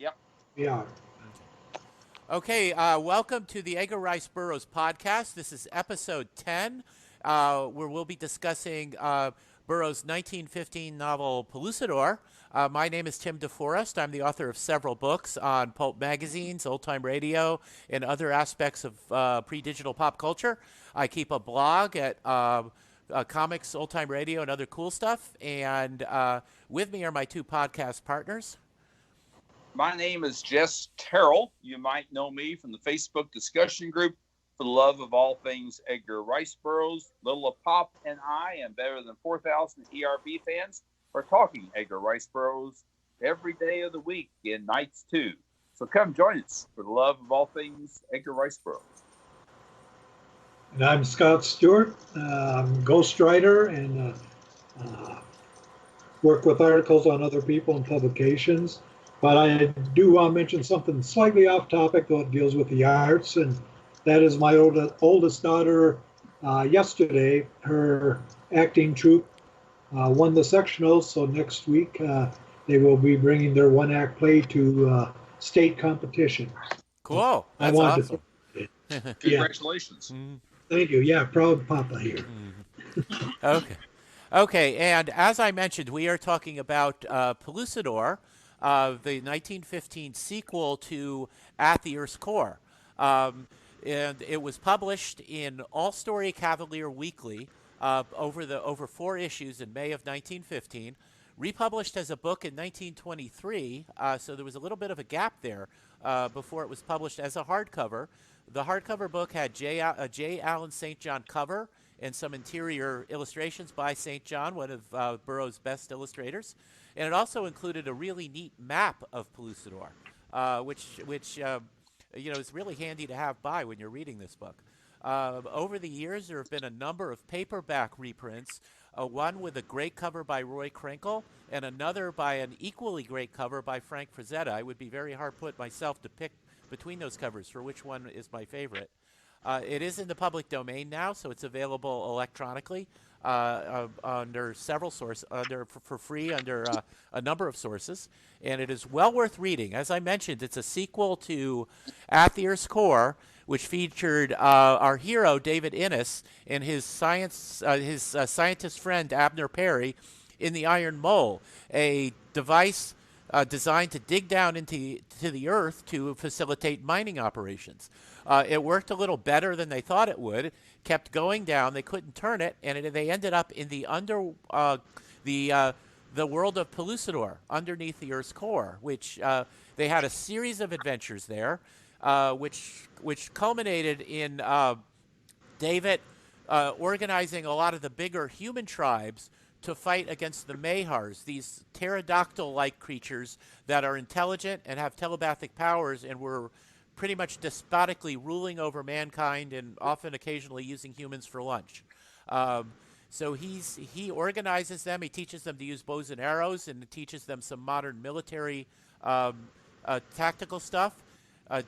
Yep. Yeah. Okay, welcome to the Edgar Rice Burroughs podcast. This is episode 10, where we'll be discussing Burroughs' 1915 novel Pellucidor. My name is Tim DeForest. I'm the author of several books on pulp magazines, old time radio, and other aspects of pre-digital pop culture. I keep a blog at comics, old time radio, and other cool stuff. And with me are my two podcast partners. My name is Jess Terrell. You might know me from the Facebook discussion group for the love of all things Edgar Rice Burroughs. Little Pop and I, and better than 4,000 ERB fans, are talking Edgar Rice Burroughs every day of the week in nights too. So come join us for the love of all things Edgar Rice Burroughs. And I'm Scott Stewart. I'm a ghostwriter and work with articles on other people and publications. But I do want to mention something slightly off topic, though it deals with the arts, and that is my oldest daughter. Yesterday, her acting troupe won the sectionals, so next week they will be bringing their one-act play to state competition. Cool. That's awesome. Congratulations. Yeah. Thank you. Yeah, proud Papa here. Okay. Okay, and as I mentioned, we are talking about Pellucidor, the 1915 sequel to At the Earth's Core. And it was published in All Story Cavalier Weekly over 4 issues in May of 1915, republished as a book in 1923, so there was a little bit of a gap there before it was published as a hardcover. The hardcover book had a J. Allen St. John cover and some interior illustrations by St. John, one of Burroughs' best illustrators. And it also included a really neat map of Pellucidor, which is really handy to have by when you're reading this book. Over the years, there have been a number of paperback reprints, one with a great cover by Roy Krenkel and another by an equally great cover by Frank Frazetta. I would be very hard put myself to pick between those covers for which one is my favorite. It is in the public domain now, so it's available electronically under several sources, for free under a number of sources, and it is well worth reading. As I mentioned, it's a sequel to At the Earth's Core, which featured our hero David Innes and his scientist friend Abner Perry in the Iron Mole, a device designed to dig down into the earth to facilitate mining operations. It worked a little better than they thought it would. It kept going down. They couldn't turn it, and they ended up in the world of Pellucidor, underneath the Earth's core, which they had a series of adventures there, which culminated in David organizing a lot of the bigger human tribes to fight against the Mahars, these pterodactyl-like creatures that are intelligent and have telepathic powers and were pretty much despotically ruling over mankind and often occasionally using humans for lunch. So he organizes them. He teaches them to use bows and arrows, and teaches them some modern military tactical stuff.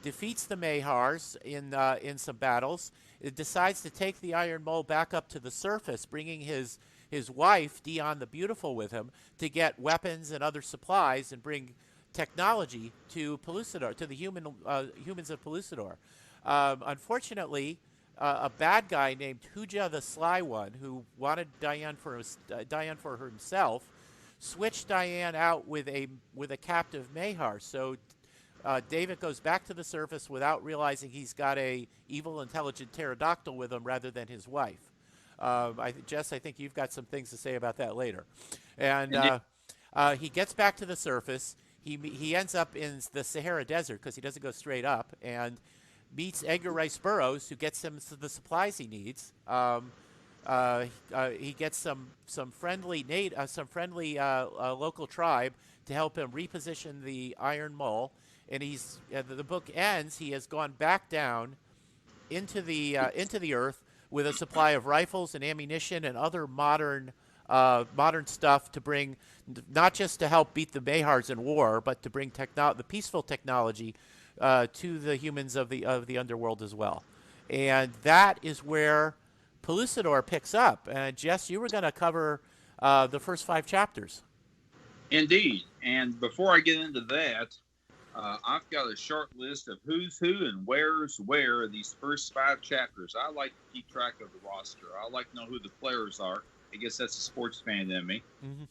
Defeats the Mahars in some battles. It decides to take the Iron Mole back up to the surface, bringing his wife, Dion the Beautiful, with him to get weapons and other supplies and bring technology to Pellucidor, to the humans of Pellucidor. Unfortunately, a bad guy named Huja the Sly One, who wanted Diane for himself, switched Diane out with a captive Mahar. So David goes back to the surface without realizing he's got a evil, intelligent pterodactyl with him rather than his wife. Jess, I think you've got some things to say about that later. And he gets back to the surface. He ends up in the Sahara Desert because he doesn't go straight up, and meets Edgar Rice Burroughs, who gets him the supplies he needs. He gets some friendly local tribe to help him reposition the Iron Mole, and the book ends. He has gone back down into the earth with a supply of rifles and ammunition and other modern stuff to bring, not just to help beat the Mahars in war, but to bring the peaceful technology to the humans of the underworld as well. And that is where Pellucidor picks up. And Jess, you were going to cover the first 5 chapters. Indeed. And before I get into that, I've got a short list of who's who and where's where in these first 5 chapters. I like to keep track of the roster. I like to know who the players are. I guess that's a sports fan in me. Mm-hmm.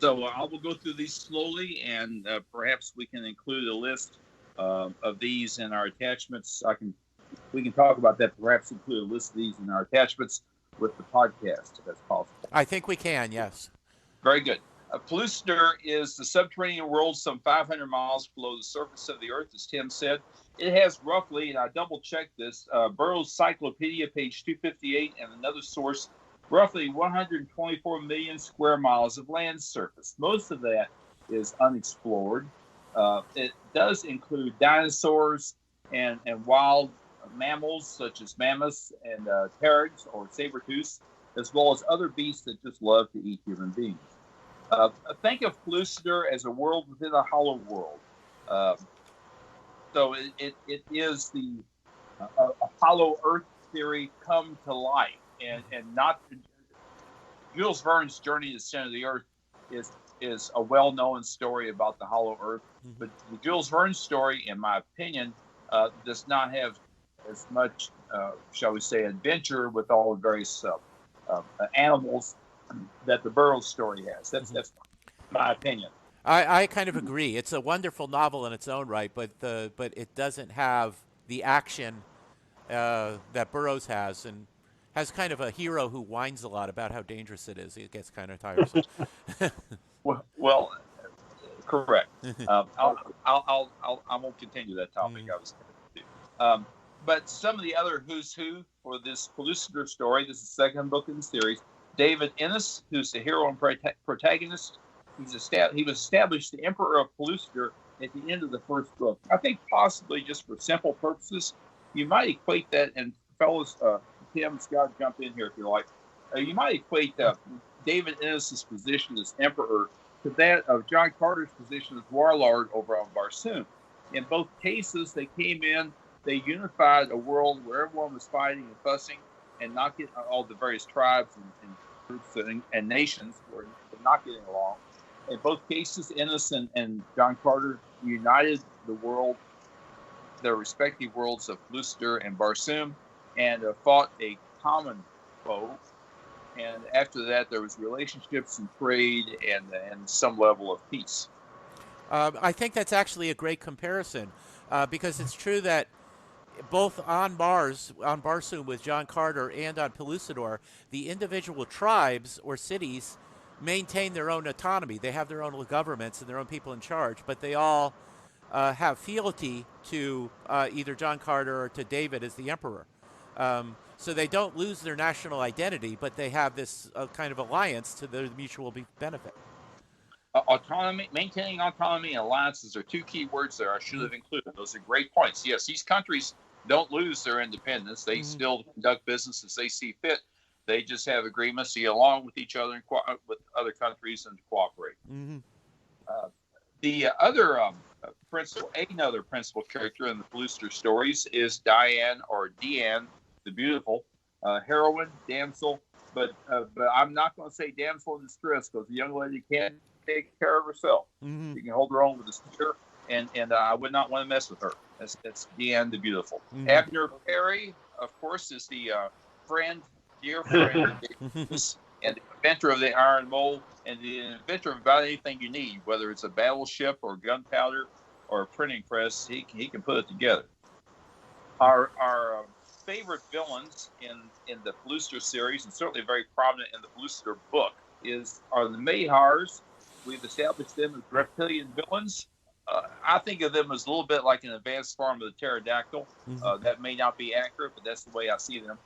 So I will go through these slowly, and perhaps we can include a list of these in our attachments. We can talk about that. Perhaps include a list of these in our attachments with the podcast, if that's possible. I think we can, yes. Very good. Pellucidar is the subterranean world some 500 miles below the surface of the Earth, as Tim said. It has roughly, and I double-checked this, Burroughs' Cyclopedia, page 258, and another source, roughly 124 million square miles of land surface. Most of that is unexplored. It does include dinosaurs and wild mammals such as mammoths and pterygids or saber-tooths, as well as other beasts that just love to eat human beings. Think of Pellucidar as a world within a hollow world. So it is the a hollow Earth theory come to life, and not Jules Verne's Journey to the Center of the Earth is a well-known story about the hollow Earth, but the Jules Verne story, in my opinion, does not have as much, shall we say, adventure with all the various animals that the Burroughs story has. That's my opinion. I kind of agree. It's a wonderful novel in its own right, but it doesn't have the action that Burroughs has, and has kind of a hero who whines a lot about how dangerous it is. It gets kind of tiresome. well, correct. I won't continue that topic. I was going to. But some of the other who's who for this Pellucidar story. This is the second book in the series. David Ennis, who's the hero and protagonist, he was established the Emperor of Pellucidar at the end of the first book. I think possibly just for simple purposes, you might equate that, and fellas, Tim, Scott, jump in here if you like. You might equate David Ennis's position as Emperor to that of John Carter's position as Warlord over on Barsoom. In both cases, they came in, they unified a world where everyone was fighting and fussing, and not getting all the various tribes and groups and nations were not getting along. In both cases, Ennis and John Carter united the world, their respective worlds of Pellucidar and Barsoom, and fought a common foe. And after that, there was relationships and trade and some level of peace. I think that's actually a great comparison because it's true that both on Barsoom with John Carter and on Pellucidar, the individual tribes or cities maintain their own autonomy. They have their own governments and their own people in charge, but they all have fealty to either John Carter or to David as the emperor. So they don't lose their national identity, but they have this kind of alliance to their mutual benefit. Autonomy, maintaining autonomy and alliances are two key words there I should have included. Those are great points. Yes, these countries don't lose their independence. They still conduct business as they see fit. They just have agreements to get along with each other and with other countries and to cooperate. The other another principal character in the Pellucidar stories is Diane or Deanne, the beautiful heroine, damsel. But I'm not going to say damsel in distress because the young lady can't take care of herself. She can hold her own with a spear, and I would not want to mess with her. That's Deanne the Beautiful. Abner Perry, of course, is the dear friend, and the inventor of the Iron Mole, and the inventor of about anything you need, whether it's a battleship or gunpowder or a printing press. He can put it together. Our favorite villains in the Pellucidar series, and certainly very prominent in the Pellucidar book, are the Mahars. We've established them as reptilian villains. I think of them as a little bit like an advanced form of the pterodactyl. That may not be accurate, but that's the way I see them.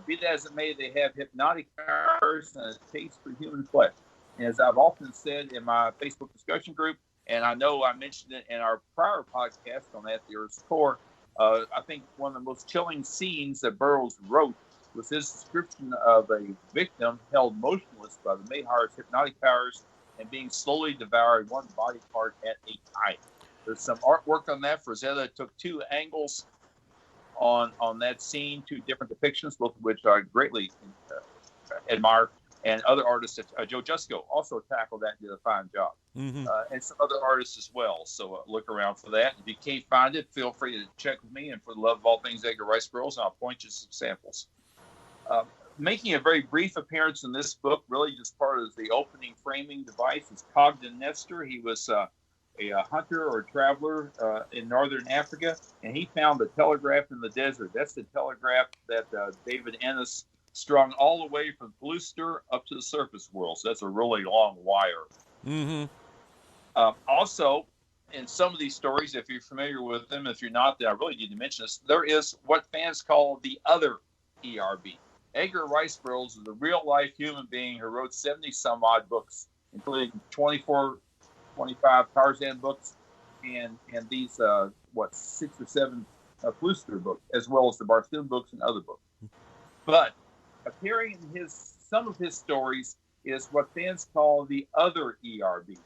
Be that as it may, they have hypnotic powers and a taste for human flesh. And as I've often said in my Facebook discussion group, and I know I mentioned it in our prior podcast on At the Earth's Core, I think one of the most chilling scenes that Burroughs wrote was his description of a victim held motionless by the Mahar's hypnotic powers and being slowly devoured one body part at a time. There's some artwork on that. Frazetta took 2 angles on that scene, 2 different depictions, both of which I greatly admire. and other artists. Joe Jusko also tackled that and did a fine job, and some other artists as well. So look around for that. If you can't find it, feel free to check with me. And for the love of all things Edgar Rice Burroughs, and I'll point you some samples. Making a very brief appearance in this book, really just part of the opening framing device, is Cogden Nestor. He was a hunter or traveler in northern Africa, and he found the telegraph in the desert. That's the telegraph that David Ennis strung all the way from Gloucester up to the surface world. So that's a really long wire. Also, in some of these stories, if you're familiar with them, if you're not, then I really need to mention this. There is what fans call the other ERB. Edgar Rice Burroughs is a real-life human being who wrote 70-some-odd books, including 25 Tarzan books, and these, 6 or 7 Gloucester books, as well as the Barsoom books and other books. But appearing in some of his stories is what fans call the other ERB.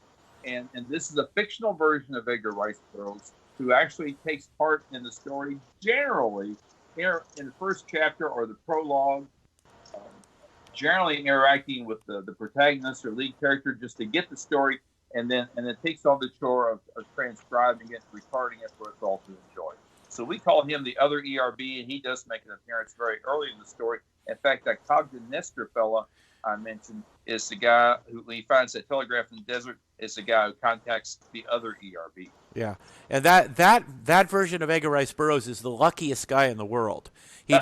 And this is a fictional version of Edgar Rice Burroughs, who actually takes part in the story generally in the first chapter or the prologue, generally interacting with the protagonist or lead character just to get the story, and then takes on the chore of transcribing it, recording it for us all to enjoy. So we call him the other ERB, and he does make an appearance very early in the story. In fact, that Cogden Nestor fella I mentioned is the guy who, when he finds that telegraph in the desert, is the guy who contacts the other ERB. Yeah, and that version of Edgar Rice Burroughs is the luckiest guy in the world. He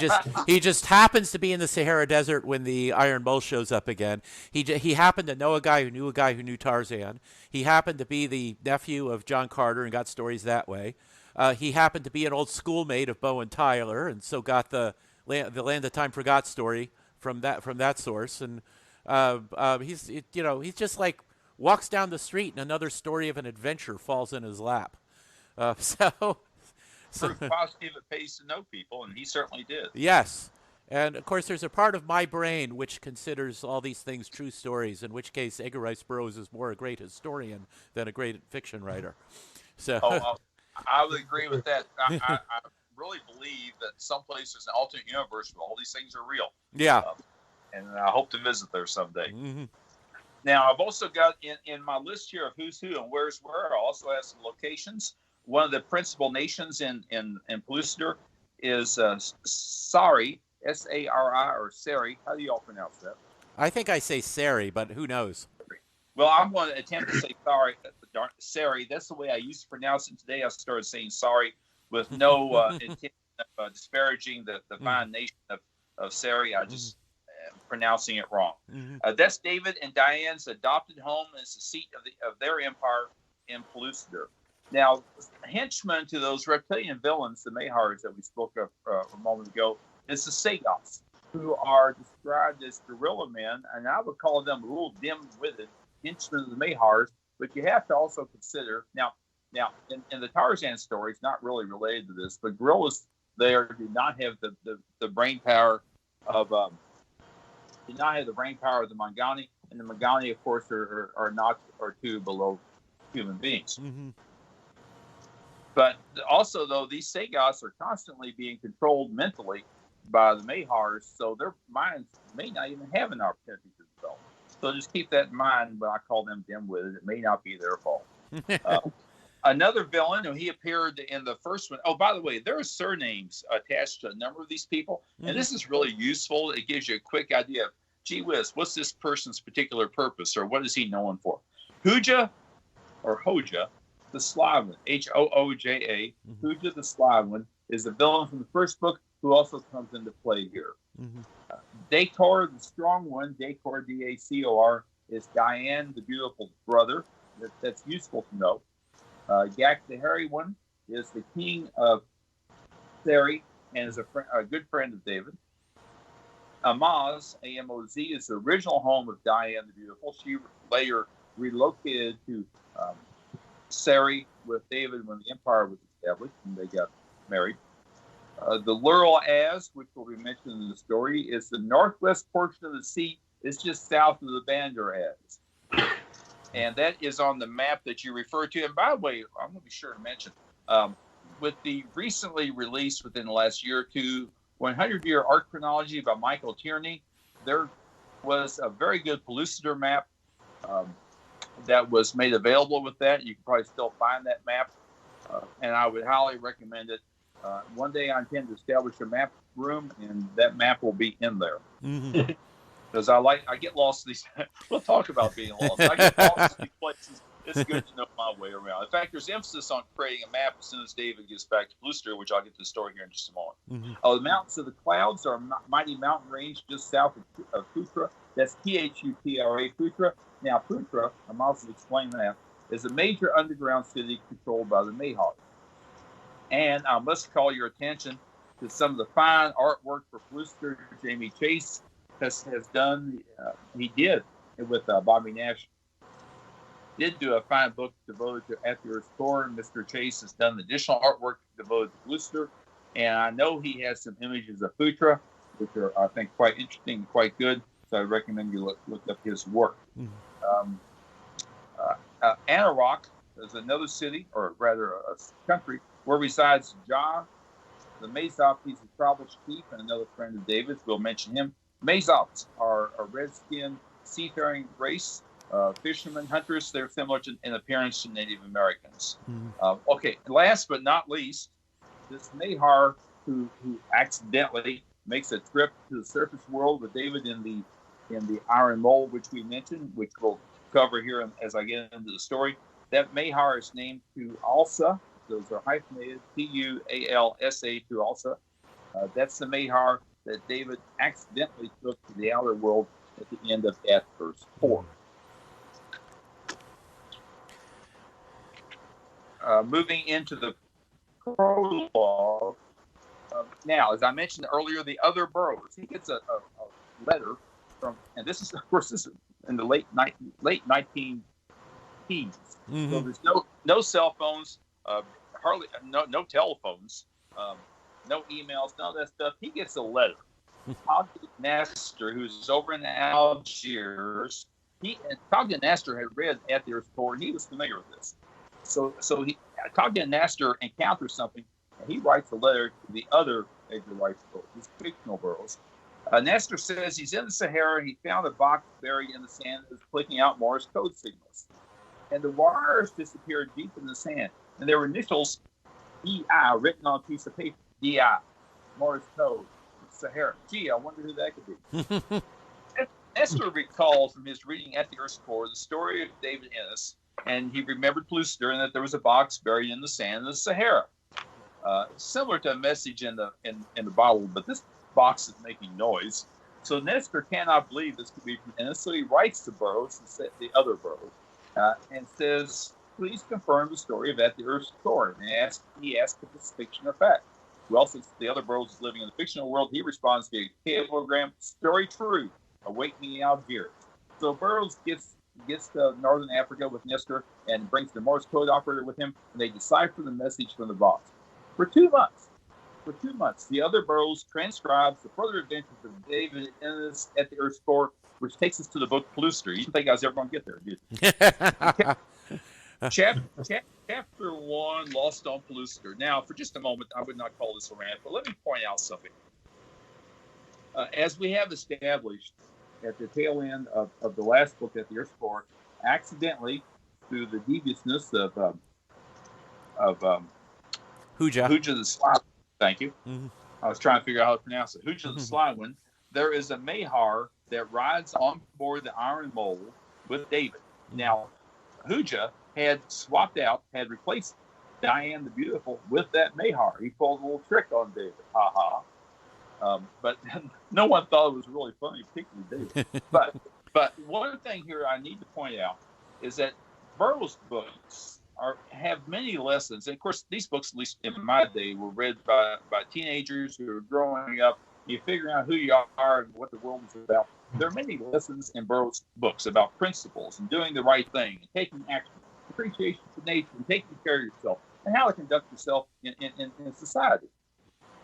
just happens to be in the Sahara Desert when the Iron Bull shows up again. He happened to know a guy who knew Tarzan. He happened to be the nephew of John Carter and got stories that way. He happened to be an old schoolmate of Bowen Tyler, and so got the Land of Time Forgot story from that source. And he's just like walks down the street and another story of an adventure falls in his lap. So Proof positive it pays to know people, and he certainly did. Yes. And of course, there's a part of my brain which considers all these things true stories, in which case Edgar Rice Burroughs is more a great historian than a great fiction writer. So I would agree with that. I really believe that someplace there's an alternate universe where all these things are real. Yeah. And I hope to visit there someday. Now, I've also got in my list here of who's who and where's where, I also have some locations. One of the principal nations in Gloucester is Sari, S-A-R-I, or Sari. How do you all pronounce that? I think I say Sari, but who knows? Well, I'm going to attempt to say Sari. That's the way I used to pronounce it. Today I started saying sorry with no intent of disparaging the fine nation of Sari. I just pronouncing it wrong. That's David and Diane's adopted home, and it's the seat of their empire in Gloucester. Now, henchmen to those reptilian villains, the Mahars that we spoke of a moment ago, is the Sagoths, who are described as guerrilla men, and I would call them a little dim-witted henchmen of the Mahars. But you have to also consider now in the Tarzan story, it's not really related to this, but guerrillas there do not have the brain power of the Mangani, and the Mangani, of course, are two below human beings. But also, though, these Sagoths are constantly being controlled mentally by the Mahars, so their minds may not even have an opportunity to develop. So just keep that in mind when I call them dim-witted. It may not be their fault. Another villain, he appeared in the first one. Oh, by the way, there are surnames attached to a number of these people, and this is really useful. It gives you a quick idea of, gee whiz, what's this person's particular purpose, or what is he known for? Hooja, or Hoja, the Slav, H-O-O-J-A, Hooja the Slav is the villain from the first book, who also comes into play here. Dacor, the strong one, Dacor, D-A-C-O-R, is Diane, the beautiful brother. That's useful to know. Yak, the hairy one, is the king of Sari and is a good friend of David. Amaz, A-M-O-Z, is the original home of Diane the Beautiful. She later relocated to Sari with David when the empire was established and they got married. The Lural Az, which will be mentioned in the story, is the northwest portion of the sea. It's just south of the Bandar Az. And that is on the map that you refer to. And by the way, I'm going to be sure to mention, with the recently released within the last year or two, 100-Year Art Chronology by Michael Tierney, they're was a very good Pellucidar map that was made available with that. You can probably still find that map, and I would highly recommend it. One day I intend to establish a map room, and that map will be in there. Mm-hmm. Because I get lost in these. We'll talk about being lost. I get lost in these places. It's good to know my way around. In fact, there's emphasis on creating a map as soon as David gets back to Pellucidar, which I'll get to the story here in just a moment. Mm-hmm. The Mountains of the Clouds are a mighty mountain range just south of Putra. That's Phutra, Putra. Now, Putra, I might as well explain that, is a major underground city controlled by the Mahars. And I must call your attention to some of the fine artwork for Pellucidar Jamie Chase has done. He did with Bobby Nash. Did do a fine book devoted to At the Earth's Core. Mr. Chase has done additional artwork devoted to Pellucidar. And I know he has some images of Phutra, which are, I think, quite interesting and quite good. So I recommend you look up his work. Mm-hmm. Anarok is another city, or rather a country, where resides Jah, the Mazop. He's a tribal chief and another friend of David's. We'll mention him. Mazops are a red-skinned seafaring race, fishermen, hunters. They're similar in appearance to Native Americans. Mm-hmm. Okay, last but not least, this Mahar who accidentally makes a trip to the surface world with David in the Iron Mole, which we mentioned, which we'll cover here as I get into the story. That Mahar is named Tualsa. Those are hyphenated, Tualsa, Tualsa. That's the Mahar that David accidentally took to the outer world at the end of At the Earth's Core. Moving into the prologue. Now, as I mentioned earlier, the other burrows. He gets a letter from, and this is, of course, this is in the late 19 teens. Mm-hmm. So there's no cell phones, hardly no telephones, no emails, none of that stuff. He gets a letter. Togden Nasser, who's over in Algiers, Togden Nasser had read At the Earth's Core, and he was familiar with this. So Togden Nasser encounters something, and he writes a letter to the other Edgar Rice Burroughs, these fictional Burroughs. Nasser says he's in the Sahara. He found a box buried in the sand that was clicking out Morse code signals. And the wires disappeared deep in the sand. And there were initials EI written on a piece of paper. DI, Morse code, Sahara. Gee, I wonder who that could be. Nasser recalled from his reading At the Earth's Core the story of David Ennis, and he remembered Pellucidar and that there was a box buried in the sand of the Sahara. Similar to a message in the Bible, but this box is making noise. So Nestor cannot believe this could be from Ennis, so he writes to Burroughs, the other Burroughs, and says, please confirm the story of At the Earth's Core. And he asks if it's fiction or fact. Well, since the other Burroughs is living in the fictional world, he responds via cablegram, story true, await me in Algiers. So Burroughs gets to Northern Africa with Nestor and brings the Morse code operator with him, and they decipher the message from the box. For 2 months, the other Burroughs transcribes the further adventures of David Ennis At the Earth's Core, which takes us to the book Pellucidar. You didn't think I was ever going to get there, did you? Chapter 1, Lost on Pellucidar. Now, for just a moment, I would not call this a rant, but let me point out something. As we have established at the tail end of the last book, At the Earth's Core, accidentally, through the deviousness of Hooja the Sly. Thank you. Mm-hmm. I was trying to figure out how to pronounce it. Hooja the Sly One. There is a Mahar that rides on board the Iron Mole with David. Now, Hooja had replaced Diane the Beautiful with that Mahar. He pulled a little trick on David. Ha ha. But no one thought it was really funny, particularly David. But one thing here I need to point out is that Burroughs' books have many lessons. And of course, these books, at least in my day, were read by teenagers who are growing up. You figure out who you are and what the world is about. There are many lessons in Burroughs' books about principles and doing the right thing and taking action, appreciation for nature and taking care of yourself, and how to conduct yourself in society.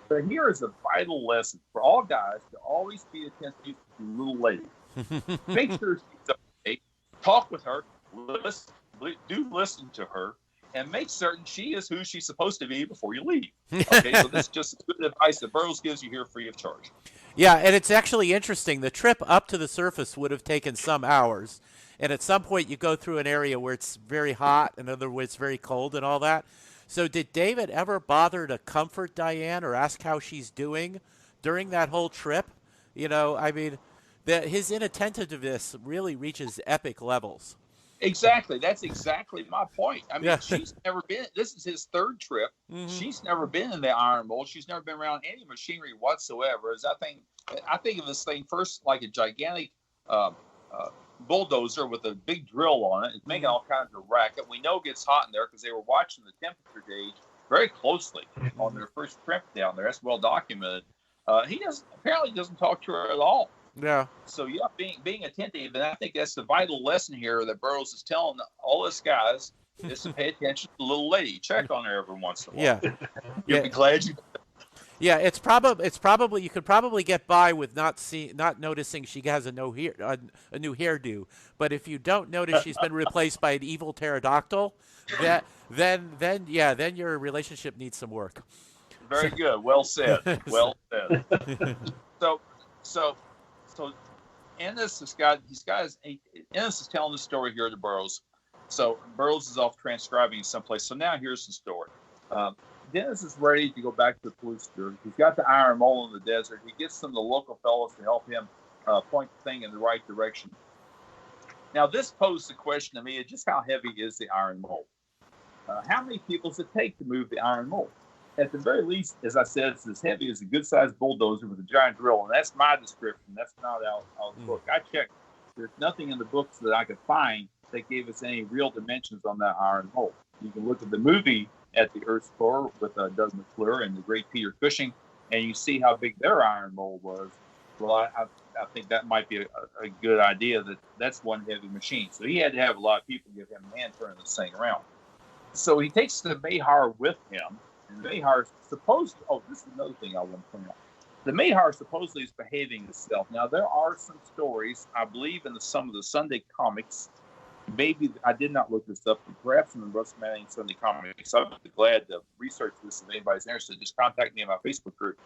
But here is a vital lesson for all guys to always be attentive to little lady. Make sure she's okay. Talk with her. Listen to her, and make certain she is who she's supposed to be before you leave. Okay, so this is just good advice that Burroughs gives you here free of charge. Yeah, and it's actually interesting. The trip up to the surface would have taken some hours. And at some point, you go through an area where it's very hot, and other where it's very cold and all that. So, did David ever bother to comfort Diane or ask how she's doing during that whole trip? You know, I mean, his inattentiveness really reaches epic levels. Exactly. That's exactly my point. I mean, Yeah. she's never been. This is his third trip. Hmm. She's never been in the iron mold. She's never been around any machinery whatsoever. As I think of this thing first like a gigantic uh, uh, bulldozer with a big drill on it. It's making all kinds of racket. We know it gets hot in there because they were watching the temperature gauge very closely on their first trip down there. That's well documented. He apparently doesn't talk to her at all. Yeah. So yeah, being attentive, and I think that's the vital lesson here that Burroughs is telling all us guys is to pay attention to the little lady. Check on her every once in a while. Yeah. You'll Yeah. be glad you. Yeah, it's probably you could probably get by with not noticing she has a new hairdo, but if you don't notice she's been replaced by an evil pterodactyl, then your relationship needs some work. Very good. Well said. Well said. So, so, so, Ennis Ennis is telling the story here to Burroughs. So Burroughs is off transcribing someplace. So now here's the story. Dennis is ready to go back to the Polluster. He's got the iron mole in the desert. He gets some of the local fellows to help him point the thing in the right direction. Now, this posed the question to me: just how heavy is the iron mole? How many people does it take to move the iron mole? At the very least, as I said, it's as heavy as a good-sized bulldozer with a giant drill, and that's my description. That's not out of the book. I checked. There's nothing in the books that I could find that gave us any real dimensions on that iron mole. You can look at the movie At the Earth's Core with Doug McClure and the great Peter Cushing, and you see how big their iron mole was. Well, I think that might be a good idea. That's one heavy machine. So he had to have a lot of people give him a hand turning this thing around. So he takes the Mayhar with him, and the Mayhar supposed. Oh, this is another thing I want to point out. The Mayhar supposedly is behaving itself. Now there are some stories, I believe, in some of the Sunday comics. Maybe I did not look this up, but perhaps in the Russ Manning Sunday comics. I'd be glad to research this if anybody's interested. Just contact me in my Facebook group.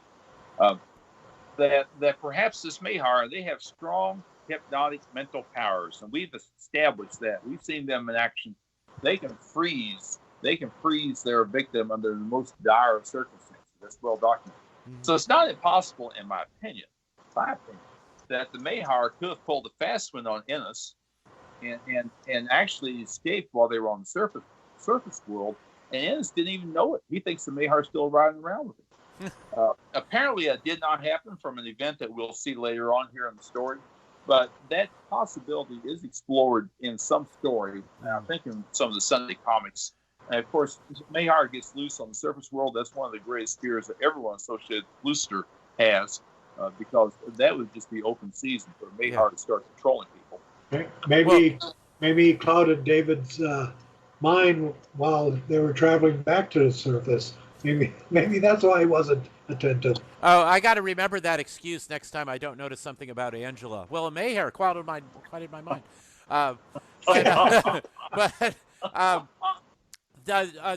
That perhaps this Mayhar, they have strong hypnotic mental powers, and we've established that. We've seen them in action. They can freeze their victim under the most dire of circumstances. That's well documented. Mm-hmm. So it's not impossible, in my opinion, that the Mayhar could have pulled a fast one on Ennis and actually escaped while they were on the surface world, and Ennis didn't even know it. He thinks the Mayhar's still riding around with him. Apparently, that did not happen from an event that we'll see later on here in the story, but that possibility is explored in some story, and I think in some of the Sunday comics. And of course, Mayhar gets loose on the surface world. That's one of the greatest fears that everyone associated with Polluster has, because that would just be open season for Mayhar to start controlling people. Maybe he clouded David's mind while they were traveling back to the surface. Maybe that's why he wasn't attentive. Oh, I got to remember that excuse next time I don't notice something about Angela. Well, a Mayhar clouded my mind.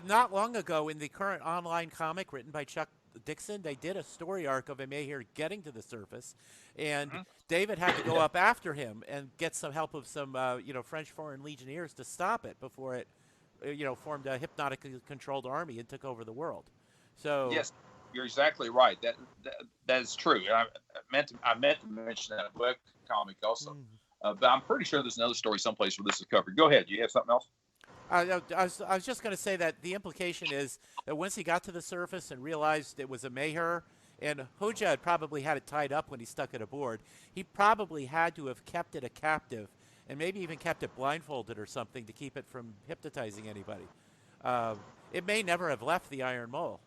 Not long ago, in the current online comic written by Chuck Dixon, they did a story arc of a Mayhar getting to the surface, and David had to go up after him and get some help of some French Foreign Legionnaires to stop it before it formed a hypnotically controlled army and took over the world. So yes, you're exactly right. That is true. I meant to mention that web comic also, but I'm pretty sure there's another story someplace where this is covered. Go ahead. Do you have something else? I was just going to say that the implication is that once he got to the surface and realized it was a Mayhar, and Hoja had probably had it tied up when he stuck it aboard, he probably had to have kept it a captive and maybe even kept it blindfolded or something to keep it from hypnotizing anybody. It may never have left the iron mole.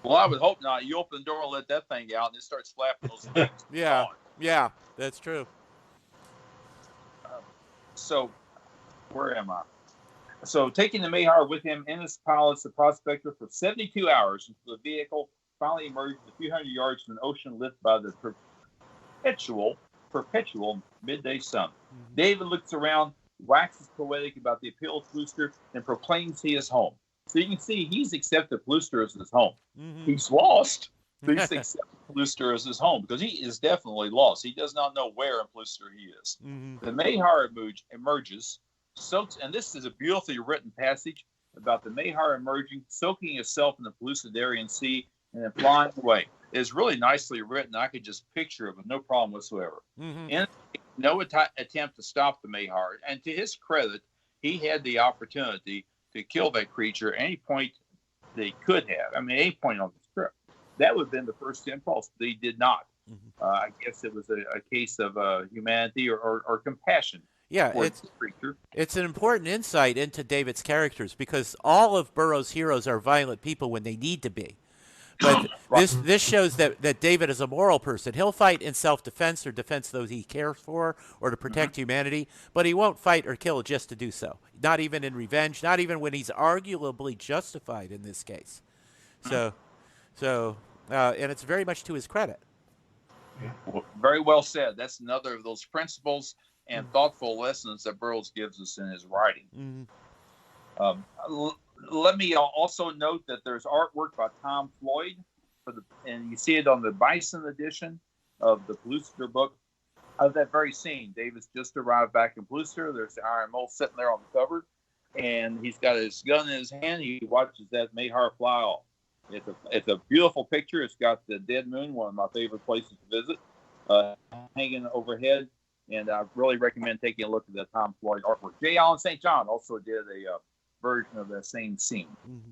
Well, I would hope not. You open the door and let that thing out, and it starts flapping those wings. Yeah, that's true. So, where am I? So, taking the Mayhar with him, Ennis pilots the Prospector for 72 hours until the vehicle finally emerged a few hundred yards from an ocean lit by the perpetual midday sun. Mm-hmm. David looks around, waxes poetic about the appeal of Polluster, and proclaims he is home. So you can see he's accepted Polluster as his home. Mm-hmm. He's lost. Please accept Plooster as his home because he is definitely lost. He does not know where in Plooster he is. Mm-hmm. The Mahar emerges, soaks, and this is a beautifully written passage about the Mahar emerging, soaking itself in the Pellucidarian Sea, and then flying away. It is really nicely written. I could just picture it with no problem whatsoever. Mm-hmm. And no attempt to stop the Mahar. And to his credit, he had the opportunity to kill that creature at any point that he could have. I mean, any point on the trip. That would have been the first impulse, but he did not. Mm-hmm. I guess it was a case of humanity or compassion. Yeah, it's an important insight into David's characters because all of Burroughs' heroes are violent people when they need to be. But Right. this shows that David is a moral person. He'll fight in self-defense or defense those he cares for or to protect humanity, but he won't fight or kill just to do so. Not even in revenge, not even when he's arguably justified in this case. So and it's very much to his credit. Well, very well said. That's another of those principles and thoughtful lessons that Burroughs gives us in his writing. Mm-hmm. Let me also note that there's artwork by Tom Floyd and you see it on the Bison edition of the Pellucidar book of that very scene. David's just arrived back in Pellucidar. There's the Iron Mole sitting there on the cover, and he's got his gun in his hand. He watches that Mahar fly off. It's a beautiful picture. It's got the dead moon, one of my favorite places to visit, hanging overhead. And I really recommend taking a look at the Tom Floyd artwork. J. Allen St. John also did a version of that same scene. Mm-hmm.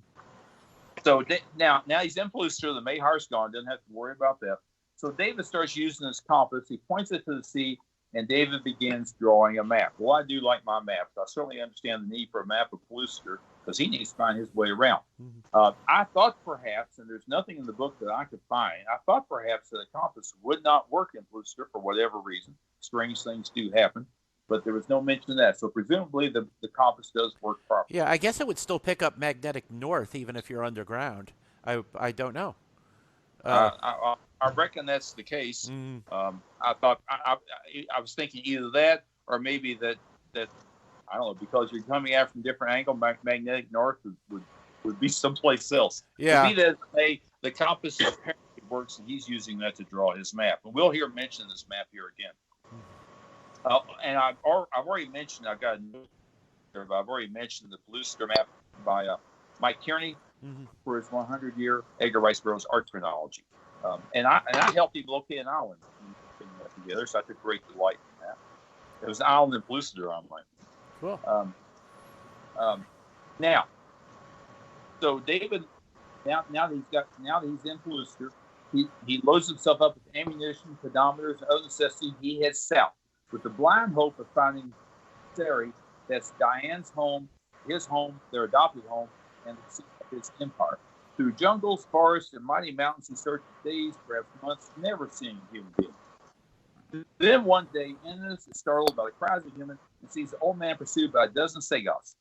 So now he's in Pellucidar. The Mahar's gone. Doesn't have to worry about that. So David starts using his compass. He points it to the sea, and David begins drawing a map. Well, I do like my maps. I certainly understand the need for a map of Pellucidar because he needs to find his way around. Mm-hmm. I thought perhaps, and there's nothing in the book that I could find, I thought perhaps that a compass would not work in Pellucidar for whatever reason. Strange things do happen, but there was no mention of that. So presumably the compass does work properly. Yeah, I guess it would still pick up magnetic north even if you're underground. I don't know. I reckon that's the case. Mm-hmm. I thought I was thinking either that or maybe that I don't know, because you're coming at from a different angle, magnetic north would be someplace else. Yeah. To me, that the compass apparently works, and he's using that to draw his map. And we'll hear mention of this map here again. And I've already mentioned, I've got a note here, but I've already mentioned the Pellucidar map by Mike Kearney for his 100-year Edgar Rice Burroughs art chronology. And I helped him locate an island and putting that together, so I took great delight in that. It was an island in Pellucidar on mine. Cool. Now, so David, now that he's in Pellucidar, he loads himself up with ammunition, pedometers, and other necessities. He heads south with the blind hope of finding Sari. That's Diane's home, his home, their adopted home, and the seat of his empire. Through jungles, forests, and mighty mountains, he searches days, perhaps months, never seeing a human being. Then one day, Ennis is startled by the cries of humans and sees the old man pursued by a dozen Sagoths.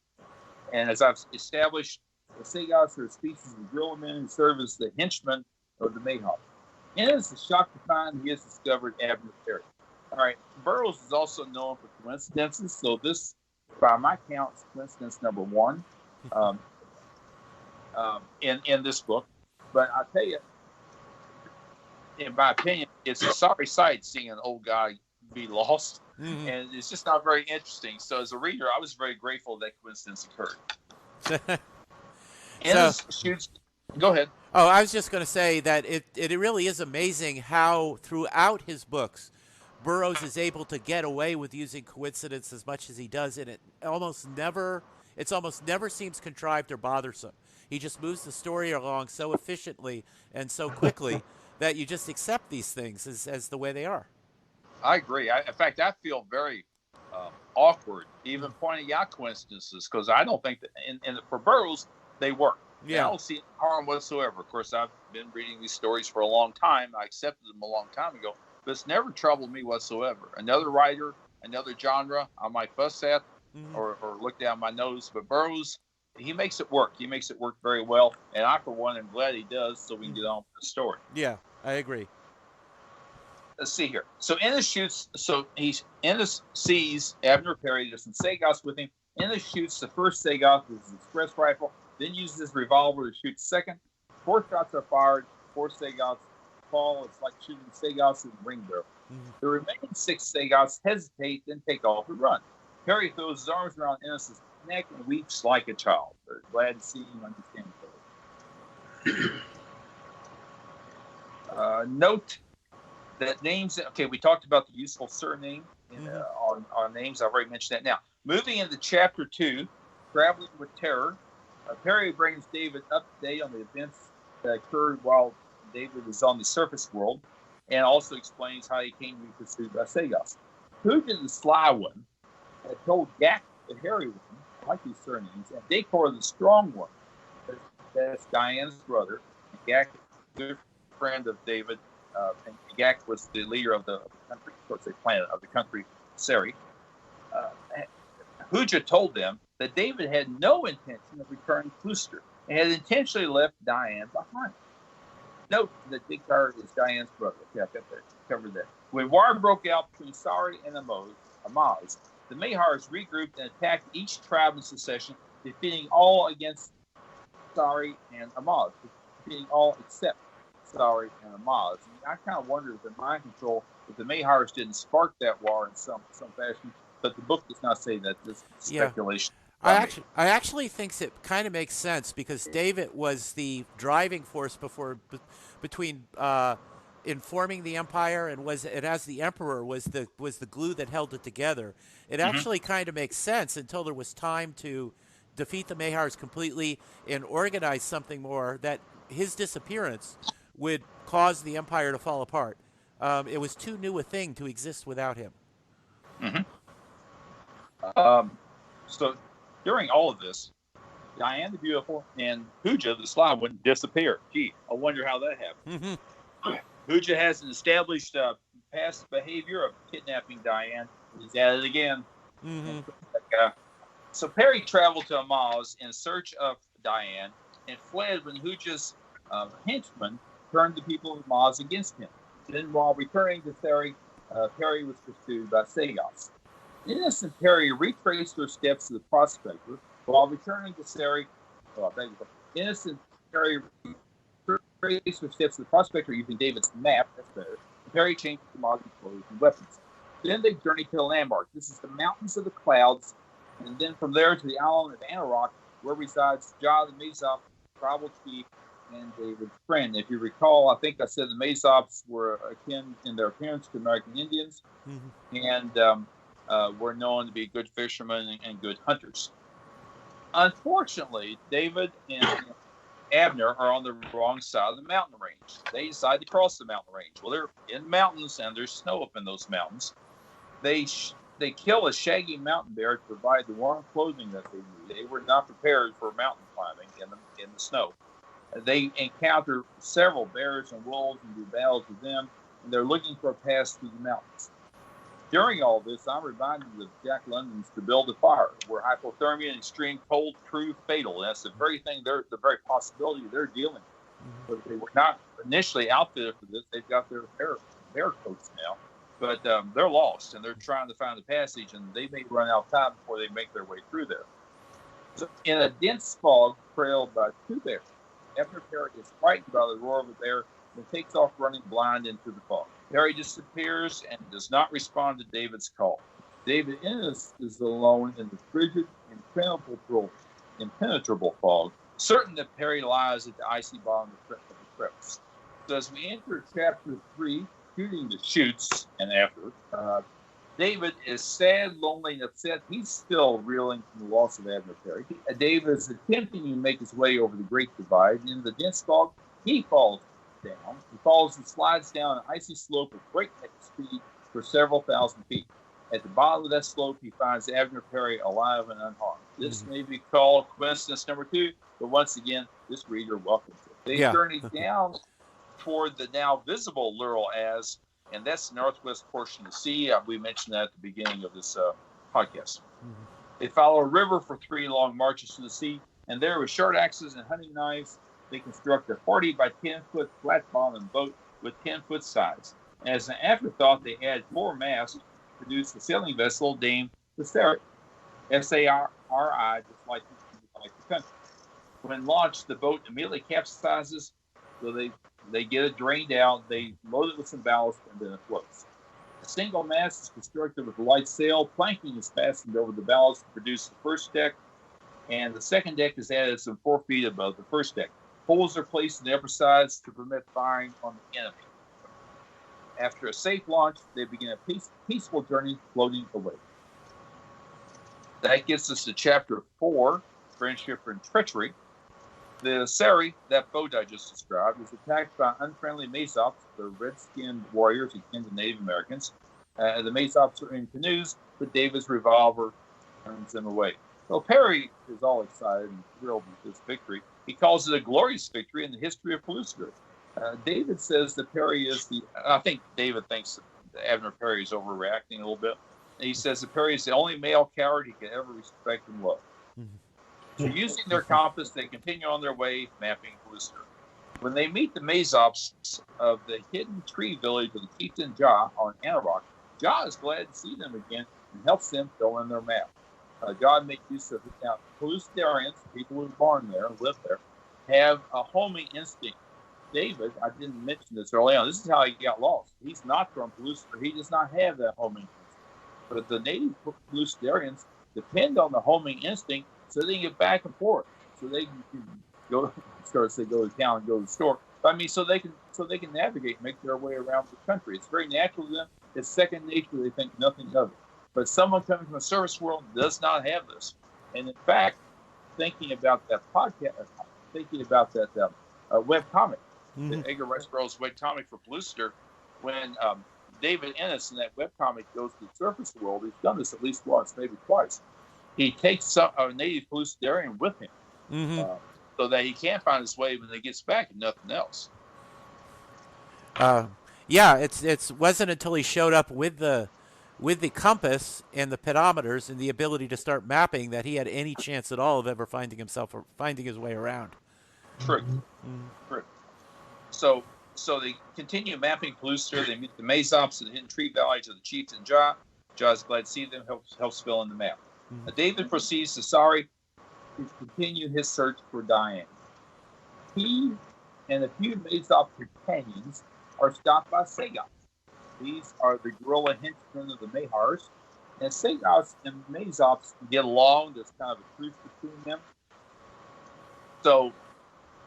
And as I've established, the Sagoths are a species of gorilla men who serve as the henchmen of the Mahar. Ennis is shocked to find he has discovered Abner Perry. All right, Burroughs is also known for coincidences, so this, by my count, is coincidence number one in this book. But I tell you, in my opinion, it's a sorry sight seeing an old guy be lost, and it's just not very interesting. So as a reader, I was very grateful that coincidence occurred. Go ahead. Oh, I was just going to say that it really is amazing how throughout his books, Burroughs is able to get away with using coincidence as much as he does, and it almost never seems contrived or bothersome. He just moves the story along so efficiently and so quickly that you just accept these things as the way they are. I agree. In fact, I feel very awkward even pointing out coincidences because I don't think that, and for Burroughs, they work. Yeah. I don't see harm whatsoever. Of course, I've been reading these stories for a long time. I accepted them a long time ago, but it's never troubled me whatsoever. Another writer, another genre, I might fuss at or look down my nose, but Burroughs, he makes it work. He makes it work very well, and I, for one, am glad he does so we can get on with the story. Yeah, I agree. Let's see here. So Ennis sees Abner Perry. There's some Sagoths with him. Ennis shoots the first Sagoth with his express rifle, then uses his revolver to shoot the second. 4 shots are fired. 4 Sagoths fall. It's like shooting Sagos in the ring barrel. Mhm. The remaining 6 Sagos hesitate, then take off and run. Perry throws his arms around Ennis's neck and weeps like a child. They're glad to see him understand Perry. Note that names, okay, we talked about the useful surname on names. I've already mentioned that. Now, moving into chapter 2, Traveling with Terror, Perry brings David up to date on the events that occurred while David was on the surface world, and also explains how he came to be pursued by Sagos. Hooja, the sly one, had told Gak, the hairy one, I like these surnames, and Dacor, the strong one, that's Diane's brother, and Gak, good friend of David, and Gak was the leader of the country, of course, they planted of the country, Seri. Hooja told them that David had no intention of returning to Gloucester and had intentionally left Diane behind. Note that Dacor is Diane's brother. Okay, I covered that. When war broke out between Sari and Amaz, the Mahars regrouped and attacked each tribe in succession, defeating all against Sari and Amaz, defeating all except Sari and Amaz. And I kind of wonder if the mind control, if the Mahars didn't spark that war in some fashion, but the book does not say that. This is speculation. I actually think it kind of makes sense because David was the driving force between informing the empire and as the emperor was the glue that held it together. It actually kind of makes sense until there was time to defeat the Mahars completely and organize something more that his disappearance would cause the empire to fall apart. It was too new a thing to exist without him. So during all of this, Diane the Beautiful and Hooja the Sly one disappear. Gee, I wonder how that happened. Hooja has an established past behavior of kidnapping Diane. He's at it again. So Perry traveled to Amaz in search of Diane and fled when Hooja's henchmen turned the people of Amaz against him. Then while returning to Seri, Perry was pursued by Sagos. Innocent Perry retraced her steps to the prospector while returning to Seri. Innocent Perry retraced her steps to the prospector using David's map. That's better. Perry changed to modern clothes and weapons. Then they journeyed to a landmark. This is the Mountains of the Clouds, and then from there to the island of Anarok, where resides Jah the Mazop, tribal chief, and David's friend. If you recall, I think I said the Mazops were akin in their appearance to American Indians, and were known to be good fishermen and good hunters. Unfortunately, David and Abner are on the wrong side of the mountain range. They decide to cross the mountain range. Well, they're in mountains and there's snow up in those mountains. They kill a shaggy mountain bear to provide the warm clothing that they need. They were not prepared for mountain climbing in the snow. They encounter several bears and wolves and do battles with them, and they're looking for a pass through the mountains. During all this, I'm reminded of Jack London's To Build a Fire, where hypothermia and extreme cold prove fatal. And that's the very thing, the very possibility they're dealing with. But they were not initially outfitted for this. They've got their bear coats now, but they're lost, and they're trying to find the passage, and they may run out of time before they make their way through there. So in a dense fog trailed by 2 bears, Abner Perry is frightened by the roar of a bear and takes off running blind into the fog. Perry disappears and does not respond to David's call. David Ennis is alone in the frigid, impenetrable fog, certain that Perry lies at the icy bottom of the crevice. So as we enter chapter 3, Shooting the Chutes, and after, David is sad, lonely, and upset. He's still reeling from the loss of Abner Perry. David is attempting to make his way over the Great Divide. In the dense fog, he falls down. He falls and slides down an icy slope at breakneck speed for several thousand feet. At the bottom of that slope, he finds Abner Perry alive and unharmed. This may be called coincidence number 2, but once again, this reader welcomes it. They journey down toward the now visible Laurel Az, and that's the northwest portion of the sea. We mentioned that at the beginning of this podcast. They follow a river for 3 long marches to the sea, and there with short axes and hunting knives, they construct a 40 by 10 foot flat bottom boat with 10-foot sides. And as an afterthought, they add 4 masts to produce a sailing vessel named the Sari, S-A-R-I, just like the country. When launched, the boat immediately capsizes, so they They get it drained out. They load it with some ballast, and then it floats. A single mast is constructed with a light sail. Planking is fastened over the ballast to produce the first deck, and the second deck is added some 4 feet above the first deck. Poles are placed on the upper sides to permit firing on the enemy. After a safe launch, they begin a peaceful journey floating away. That gets us to Chapter 4, Friendship and Treachery. The Sari, that boat I just described, is attacked by unfriendly Mazops, the red-skinned warriors akin to Native Americans. The Mazops are in canoes, but David's revolver turns them away. So Perry is all excited and thrilled with this victory. He calls it a glorious victory in the history of Pellucidar. David says that Perry is I think David thinks that Abner Perry is overreacting a little bit. And he says that Perry is the only male coward he could ever respect and love. So using their compass, they continue on their way, mapping Pellucidar. When they meet the Mazops of the hidden tree village of the chieftain Jah on Anarok, Jah is glad to see them again and helps them fill in their map. God made use of it. Now, Pellucidarians, people who were born there, live there, have a homing instinct. David, I didn't mention this early on, this is how he got lost. He's not from Pellucidar. He does not have that homing instinct. But the native Pellucidarians depend on the homing instinct so they can get back and forth. So they can go to town and go to the store. But I mean, so they can navigate and make their way around the country. It's very natural to them. It's second nature. They think nothing of it. But someone coming from the service world does not have this. And in fact, thinking about that podcast, thinking about that web comic, the Edgar Rice Burroughs web comic for Pellucidar, when David Ennis in that web comic goes to the surface world, he's done this at least once, maybe twice. He takes a native Pellucidarian with him so that he can find his way when he gets back and nothing else. Yeah, it wasn't until he showed up with the compass and the pedometers and the ability to start mapping that he had any chance at all of ever finding his way around. True. True. So they continue mapping Pellucidar. They meet the Mazops in the hidden tree village of the chieftain Jah. Jah is glad to see them, helps fill in the map. David proceeds to Sari to continue his search for Diane. He and a few Mazop companions are stopped by Sagoths. These are the guerrilla henchmen of the Mahars. And Sagoths and Mazops get along. There's kind of a truce between them. So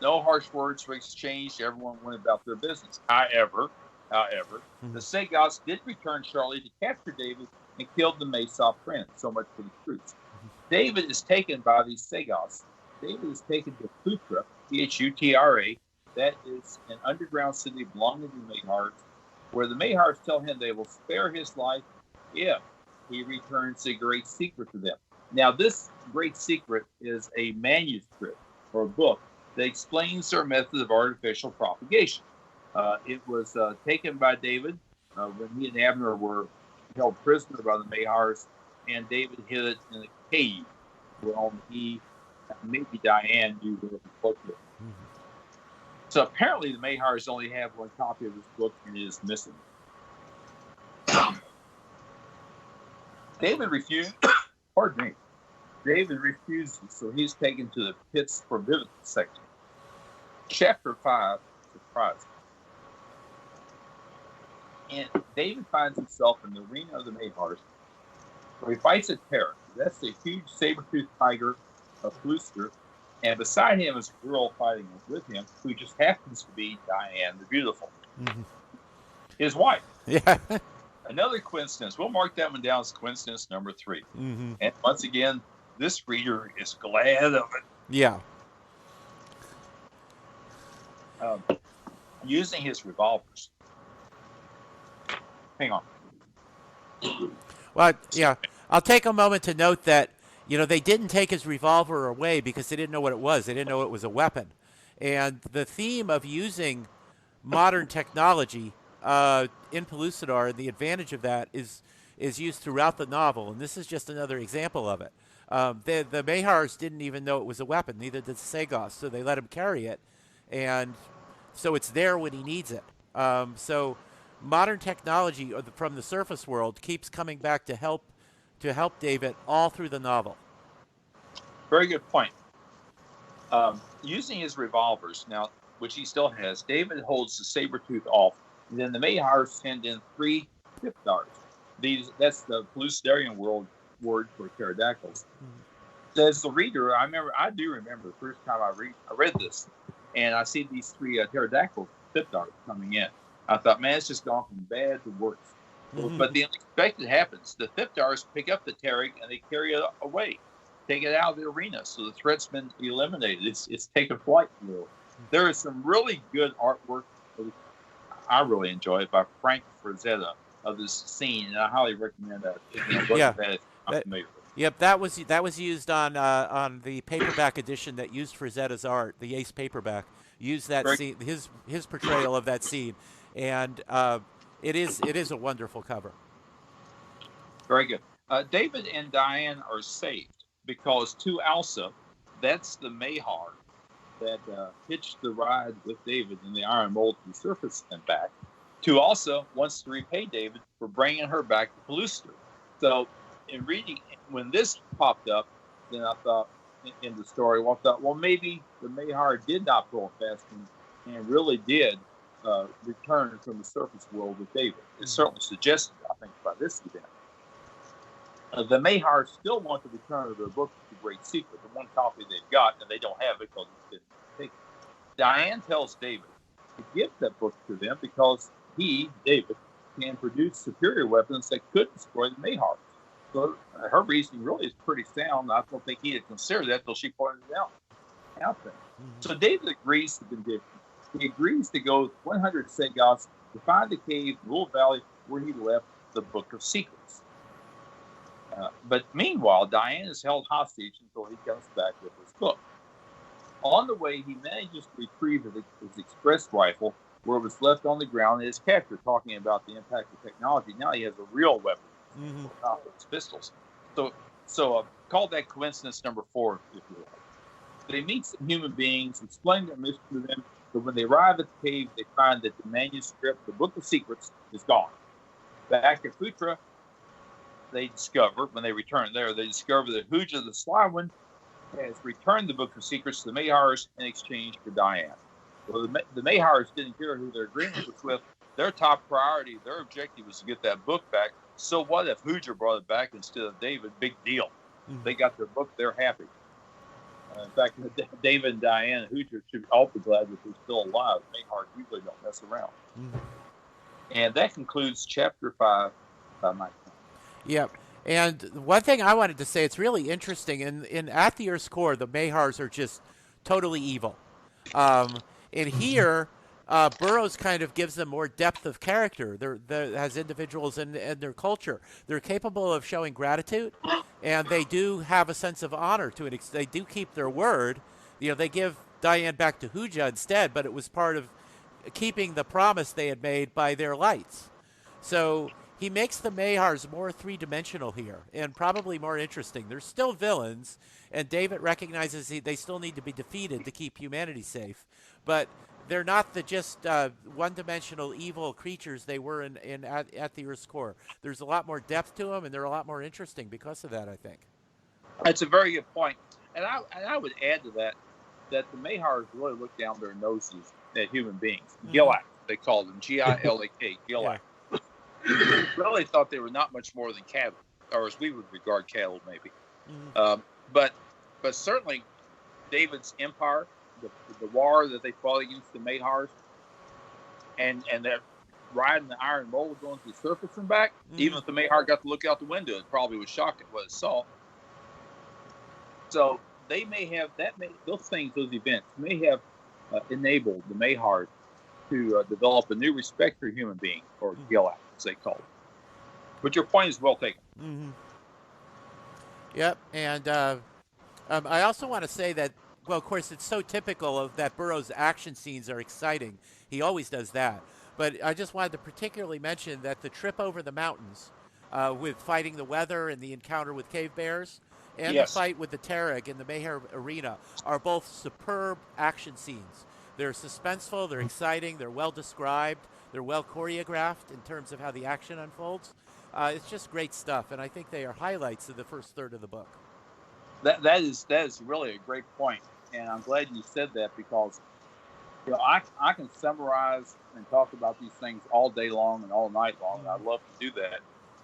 no harsh words were exchanged. Everyone went about their business. However, the Sagoths did return shortly to capture David and killed the Mazop friends. So much for the truce. David is taken by these Sagoths. David is taken to Phutra, Phutra. That is an underground city belonging to the Mahars, where the Mahars tell him they will spare his life if he returns a great secret to them. Now, this great secret is a manuscript or a book that explains their method of artificial propagation. It was taken by David when he and Abner were held prisoner by the Mahars, and David hid it in a cave where only he, maybe Diane, knew where it was located. So apparently the Mahars only have one copy of this book, and it is missing. David refused. Pardon me. David refuses, so he's taken to the Pit's Forbidden section. Chapter 5, surprise. And David finds himself in the arena of the Mahars, where he fights a terror. That's the huge saber-toothed tiger of Pellucidar, and beside him is a girl fighting with him, who just happens to be Diane the Beautiful, his wife. Yeah. Another coincidence. We'll mark that one down as coincidence number 3. And once again, this reader is glad of it. Yeah. Using his revolvers. Hang on. Well, yeah. I'll take a moment to note that, they didn't take his revolver away because they didn't know what it was. They didn't know it was a weapon. And the theme of using modern technology in Pellucidar, the advantage of that is used throughout the novel, and this is just another example of it. The Mahars didn't even know it was a weapon, neither did the Sagoths, so they let him carry it, and so it's there when he needs it. So modern technology from the surface world keeps coming back to help David all through the novel. Very good point. Using his revolvers. Now, which he still has, David holds the saber tooth off, and then the Mahars send in 3 Thipdars. That's the Pellucidarian word for pterodactyls. So as the reader, I do remember the first time I read this, and I see these 3 pterodactyl Thipdars coming in. I thought, man, it's just gone from bad to worse. But the unexpected happens. The Thipdars pick up the Pteryg and they carry it away, take it out of the arena. So the threat's been eliminated. It's taken flight. There is some really good artwork. I really enjoy it by Frank Frazetta of this scene, and I highly recommend that. Yep, that was used on the paperback edition that used Frazetta's art, the Ace paperback. Used that scene, his portrayal of that scene, and it is a wonderful cover. Very good. David and Diane are saved because to Alsa, that's the Mahar that hitched the ride with David in the Iron Mold to the surface and back. To Alsa wants to repay David for bringing her back to Pellucidar. So in reading, when this popped up, then I thought in the story, well, maybe the Mahar did not pull a fast one and really did return from the surface world with David. It's certainly suggested, I think, by this event. The Mahar still want to return their book, The Great Secret, the one copy they've got, and they don't have it because it's been taken. Diane tells David to give that book to them because he, David, can produce superior weapons that could destroy the Mahar. So her reasoning really is pretty sound. I don't think he had considered that until she pointed it out there. So David agrees to conditions. He agrees to go 100 Sagoths to find the cave in Little Valley where he left the Book of Secrets. But meanwhile, Diane is held hostage until he comes back with his book. On the way, he manages to retrieve his express rifle where it was left on the ground in his captor, talking about the impact of technology. Now he has a real weapon, not his pistols. So call that coincidence number 4, if you like. They meet some human beings, explain their mission to them, but when they arrive at the cave, they find that the manuscript, the Book of Secrets, is gone. Back at Phutra, they discover that Huja the Sly One has returned the Book of Secrets to the Mahars in exchange for Diane. Well, the Mahars didn't care who their agreement was with. Their top priority, their objective was to get that book back. So what if Huja brought it back instead of David? Big deal. They got their book. They're happy. In fact, David and Diane and Huja should all be glad that they're still alive. Mahars usually don't mess around. And that concludes Chapter 5 by Mike. Yep. And one thing I wanted to say, it's really interesting. In At the Earth's Core, the Mahars are just totally evil. In here, Burroughs kind of gives them more depth of character. They're as individuals and their culture. They're capable of showing gratitude, and they do have a sense of honor to it. They do keep their word. They give Diane back to Huja instead, but it was part of keeping the promise they had made by their lights. So he makes the Mahars more three-dimensional here and probably more interesting. They're still villains, and David recognizes they still need to be defeated to keep humanity safe. But they're not the just one-dimensional evil creatures they were at the Earth's Core. There's a lot more depth to them, and they're a lot more interesting because of that, I think. That's a very good point. And I would add to that the Mahars really look down their noses at human beings. Gilak, they call them, G-I-L-A-K, Gilak. Yeah. Really thought they were not much more than cattle, or as we would regard cattle, maybe. But certainly David's empire, the war that they fought against the Mahars, and that riding the iron mold going to the surface and back, even if the Mahar got to look out the window, it probably was shocked at what it saw. So they may have those events may have enabled the Mahars to develop a new respect for human beings, or Gilak, as they call it. But your point is well taken. Yep, and I also want to say that, well, of course, it's so typical of that Burroughs' action scenes are exciting. He always does that. But I just wanted to particularly mention that the trip over the mountains with fighting the weather and the encounter with cave bears and the fight with the Pteryg in the Mahar arena are both superb action scenes. They're suspenseful, they're exciting, they're well described, they're well choreographed in terms of how the action unfolds. It's just great stuff, and I think they are highlights of the first third of the book. That is really a great point, and I'm glad you said that, because I can summarize and talk about these things all day long and all night long, and I'd love to do that.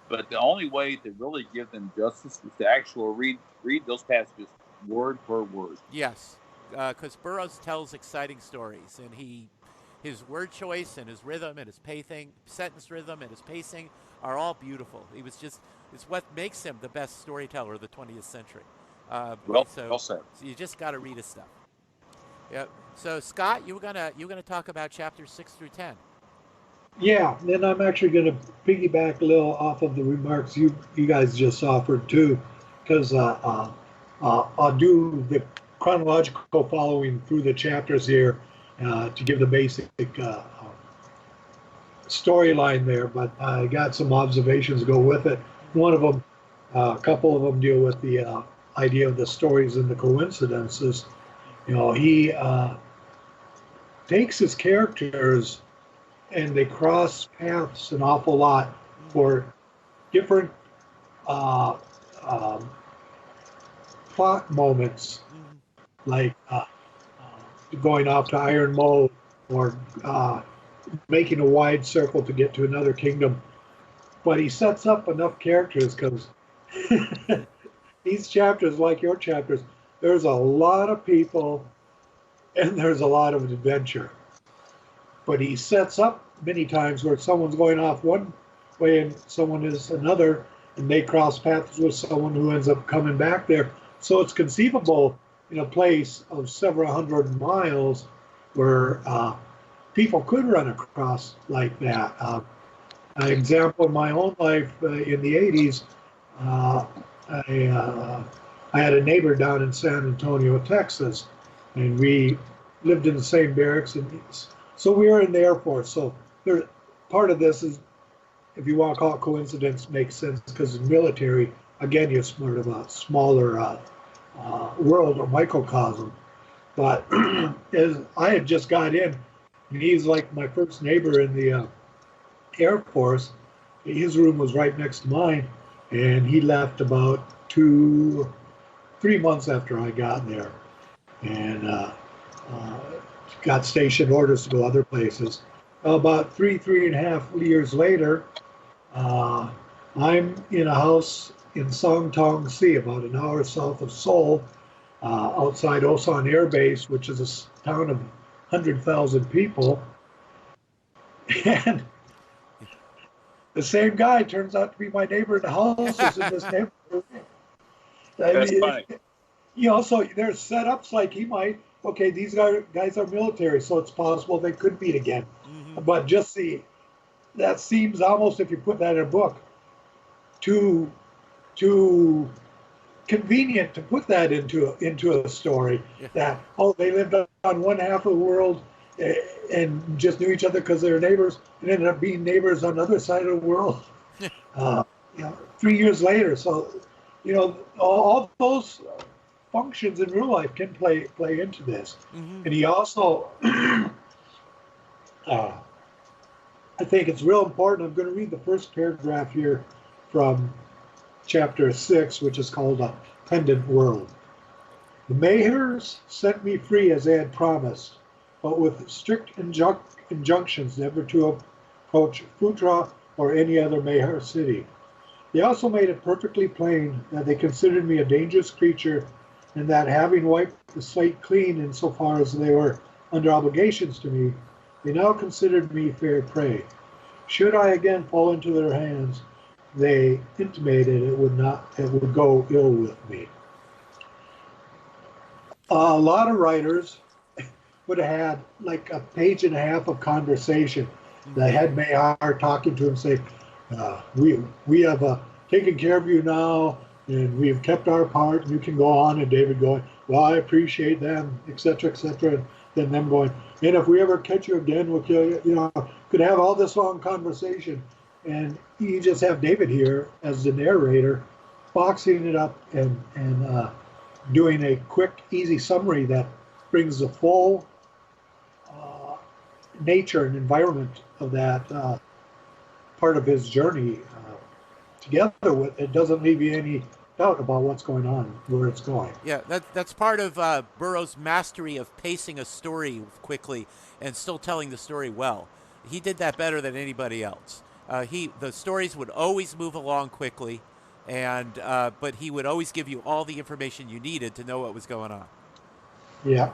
But the only way to really give them justice is to actually read those passages word for word. Yes, because Burroughs tells exciting stories, and his word choice and his rhythm and his pacing, sentence rhythm and his pacing are all beautiful. It's what makes him the best storyteller of the 20th century. Well So said. you just got to read his stuff. Yeah. So Scott, you were gonna talk about chapters 6 through 10. Yeah, and I'm actually going to piggyback a little off of the remarks you guys just offered too, because I'll do the chronological following through the chapters here to give the basic storyline there. But I got some observations to go with it. One of them, a couple of them deal with the idea of the stories and the coincidences. He takes his characters and they cross paths an awful lot for different uh, um, plot moments, like going off to Iron Moe or making a wide circle to get to another kingdom. But he sets up enough characters because these chapters, like your chapters, there's a lot of people and there's a lot of adventure. But he sets up many times where someone's going off one way and someone is another, and they cross paths with someone who ends up coming back there. So it's conceivable in a place of several hundred miles where people could run across like that. An example in my own life in the 80s, I had a neighbor down in San Antonio, Texas, and we lived in the same barracks, and so we were in the Air Force. So part of this is, if you want to call it coincidence, makes sense because in military, again, you're smart about smaller world or microcosm. But as I had just got in, and he's like my first neighbor in the Air Force. His room was right next to mine, and he left about 3 months after I got there, and got station orders to go other places. About three and a half years later, I'm in a house in Song Tong Si, about an hour south of Seoul, outside Osan Air Base, which is a town of 100,000 people. And the same guy turns out to be my neighbor in the houses in this neighborhood. That's funny. So there's setups like he might, okay, these guys are military, so it's possible they could meet again. Mm-hmm. But just that seems almost, if you put that in a book, too convenient to put that into a story. Yeah. That, they lived on one half of the world and just knew each other because they were neighbors, and ended up being neighbors on the other side of the world. 3 years later. So, all those functions in real life can play into this. Mm-hmm. And he also, I think it's real important. I'm going to read the first paragraph here from chapter 6, which is called A Pendant World. The Mahars sent me free as they had promised, but with strict injunctions never to approach Phutra or any other Mahar city. They also made it perfectly plain that they considered me a dangerous creature, and that having wiped the slate clean insofar as they were under obligations to me, they now considered me fair prey. Should I again fall into their hands, they intimated it would go ill with me. A lot of writers would have had like a page and a half of conversation. The head Mahar talking to him, say, we have taken care of you now, and we've kept our part, and you can go on. And David going, well, I appreciate them, etc., etc. And then them going, and if we ever catch you again, we'll kill you. Could have all this long conversation. And you just have David here as the narrator, boxing it up and doing a quick, easy summary that brings the full nature and environment of that part of his journey together with. It doesn't leave you any doubt about what's going on, where it's going. Yeah, that's part of Burroughs' mastery of pacing a story quickly and still telling the story well. He did that better than anybody else. The stories would always move along quickly, and but he would always give you all the information you needed to know what was going on. Yeah.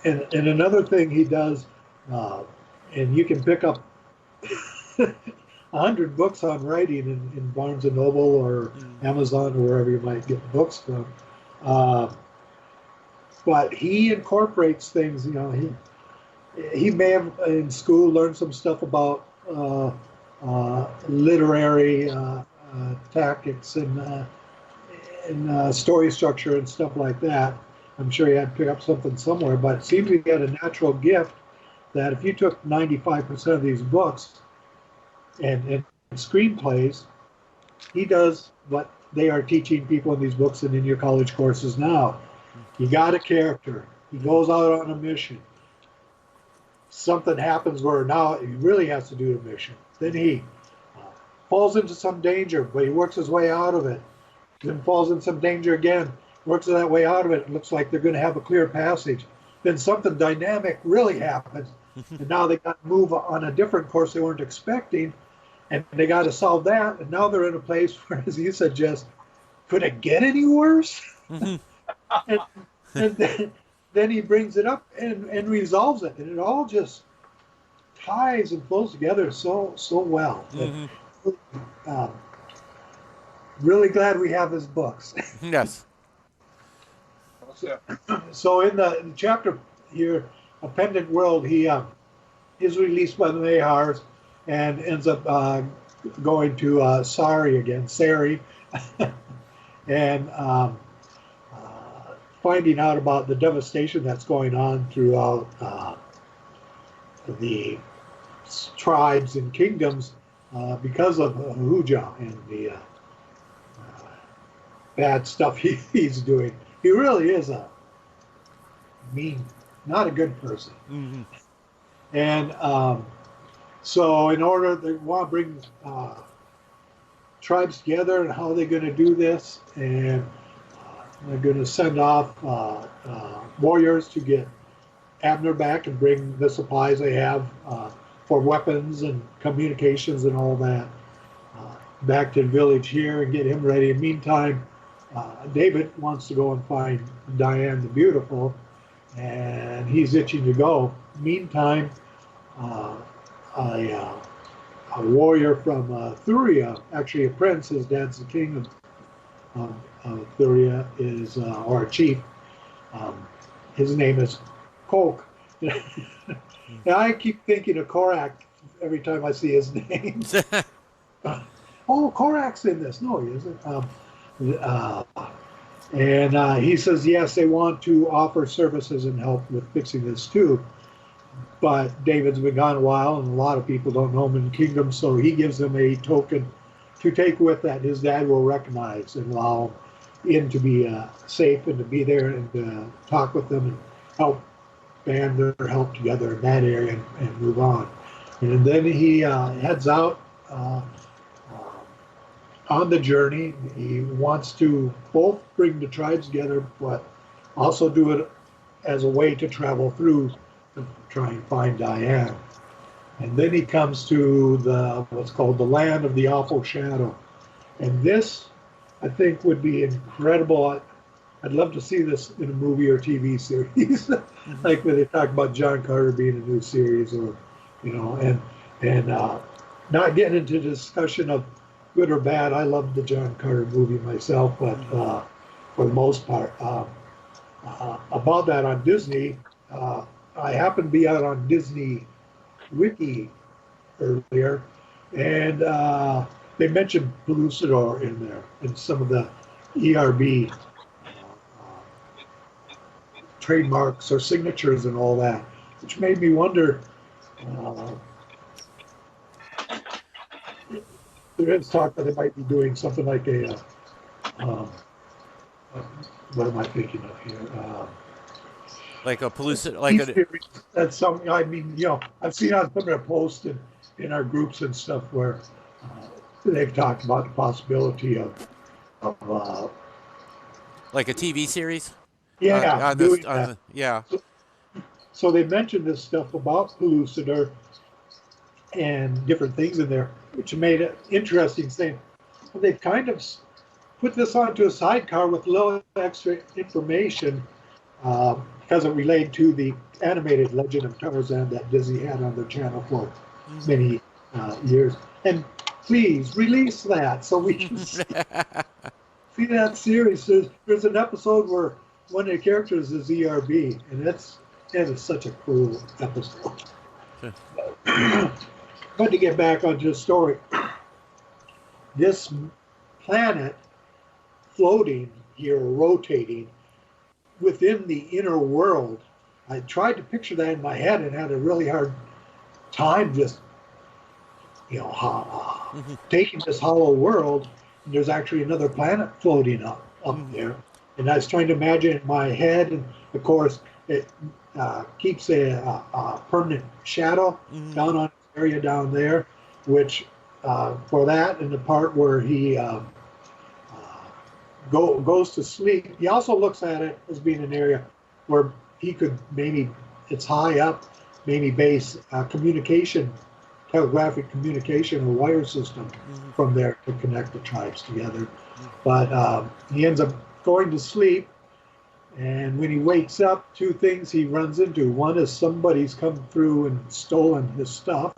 And another thing he does, and you can pick up 100 books on writing in Barnes and Noble or Amazon or wherever you might get books from. But he incorporates things. You know, he may have in school learned some stuff about literary tactics and story structure and stuff like that. I'm sure he had to pick up something somewhere, but it seems he had a natural gift that if you took 95% of these books and screenplays, he does what they are teaching people in these books and in your college courses now. You got a character. He goes out on a mission. Something happens where now he really has to do a mission. Then he falls into some danger, but he works his way out of it. Then falls in some danger again, works that way out of it. It looks like they're going to have a clear passage. Then something dynamic really happens, and now they got to move on a different course they weren't expecting, and they got to solve that. And now they're in a place where, as you suggest, could it get any worse? and then he brings it up and resolves it, and it all just ties and flows together so well. Really glad we have his books. Yes. So in the chapter here, A Pendant World, he is released by the Mahars and ends up going to Sari again, Sari, and finding out about the devastation that's going on throughout the tribes and kingdoms because of Huja and the bad stuff he's doing. He really is a mean, not a good person. And so in order, they want to bring tribes together, and how they're going to do this, and they're going to send off warriors to get Abner back and bring the supplies they have for weapons and communications and all that back to the village here and get him ready. In the meantime, David wants to go and find Diane the Beautiful, and he's itching to go. Meantime, a warrior from Thuria, actually a prince, his dad's the king of Thuria, is or a chief. His name is Coke. And I keep thinking of Korak every time I see his name. Oh, Korak's in this. No, he isn't. And he says, yes, they want to offer services and help with fixing this too. But David's been gone a while, and a lot of people don't know him in the kingdom, so he gives them a token to take with that his dad will recognize and allow him in to be safe and to be there and talk with them and help band their help together in that area and move on. And then he heads out on the journey. He wants to both bring the tribes together, but also do it as a way to travel through to try and find Diane. And then he comes to what's called the Land of the Awful Shadow. And this, I think, would be incredible. I'd love to see this in a movie or TV series, like when they talk about John Carter being a new series, or, you know, and not getting into discussion of good or bad. I love the John Carter movie myself, but for the most part, about that on Disney, I happened to be out on Disney Wiki earlier, and they mentioned Pellucidor in there, and some of the ERB trademarks or signatures and all that, which made me wonder. There is talk that they might be doing something like a, what am I thinking of here? Like a Pellucidor, like a... That's something, I mean, you know, I've seen on some of their posts in our groups and stuff where they've talked about the possibility of Like a TV series? yeah, On this, doing that. yeah. So they mentioned this stuff about Pellucidar and different things in there, which made it interesting. Saying well, they've kind of put this onto a sidecar with a little extra information because it related to the animated Legend of Tarzan that Disney had on their channel for many years. And please release that so we can see that series. There's an episode where one of the characters is ERB, and that is such a cool episode. But to get back onto the story, this planet floating here, rotating within the inner world, I tried to picture that in my head and had a really hard time just, taking this hollow world, and there's actually another planet floating up there. And I was trying to imagine it in my head, and of course, it keeps a permanent shadow down on the area down there, which for that and the part where he goes to sleep, he also looks at it as being an area where he could maybe, it's high up, maybe base communication, telegraphic communication or wire system from there to connect the tribes together. But he ends up going to sleep, and when he wakes up, two things he runs into. One is somebody's come through and stolen his stuff,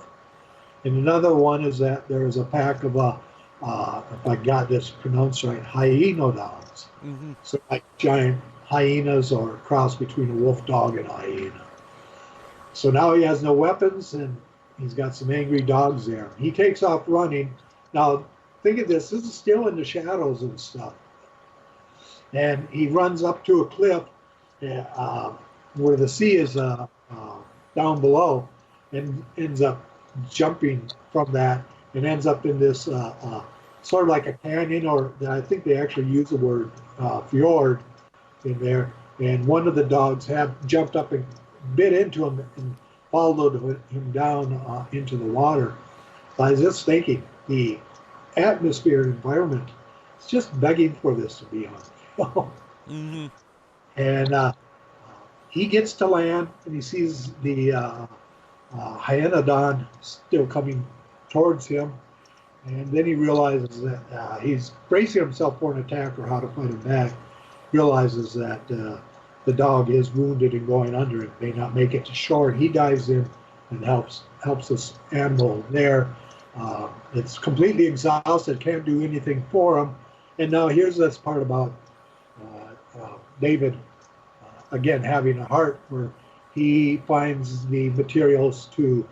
and another one is that there is a pack of, if I got this pronounced right, hyenodons. So like giant hyenas or a cross between a wolf dog and a hyena. So now he has no weapons, and he's got some angry dogs there. He takes off running. Now, think of this. This is still in the shadows and stuff. And he runs up to a cliff where the sea is down below, and ends up jumping from that and ends up in this sort of like a canyon, or I think they actually use the word fjord in there. And one of the dogs had jumped up and bit into him and followed him down into the water. I was just thinking, the atmosphere and environment is just begging for this to be on. And he gets to land, and he sees the hyenodon still coming towards him, and then he realizes that he's bracing himself for an attack or how to fight him back. Realizes that the dog is wounded and going under and may not make it to shore. He dives in and helps this animal there. It's completely exhausted, can't do anything for him. And now here's this part about David, again, having a heart, where he finds the materials to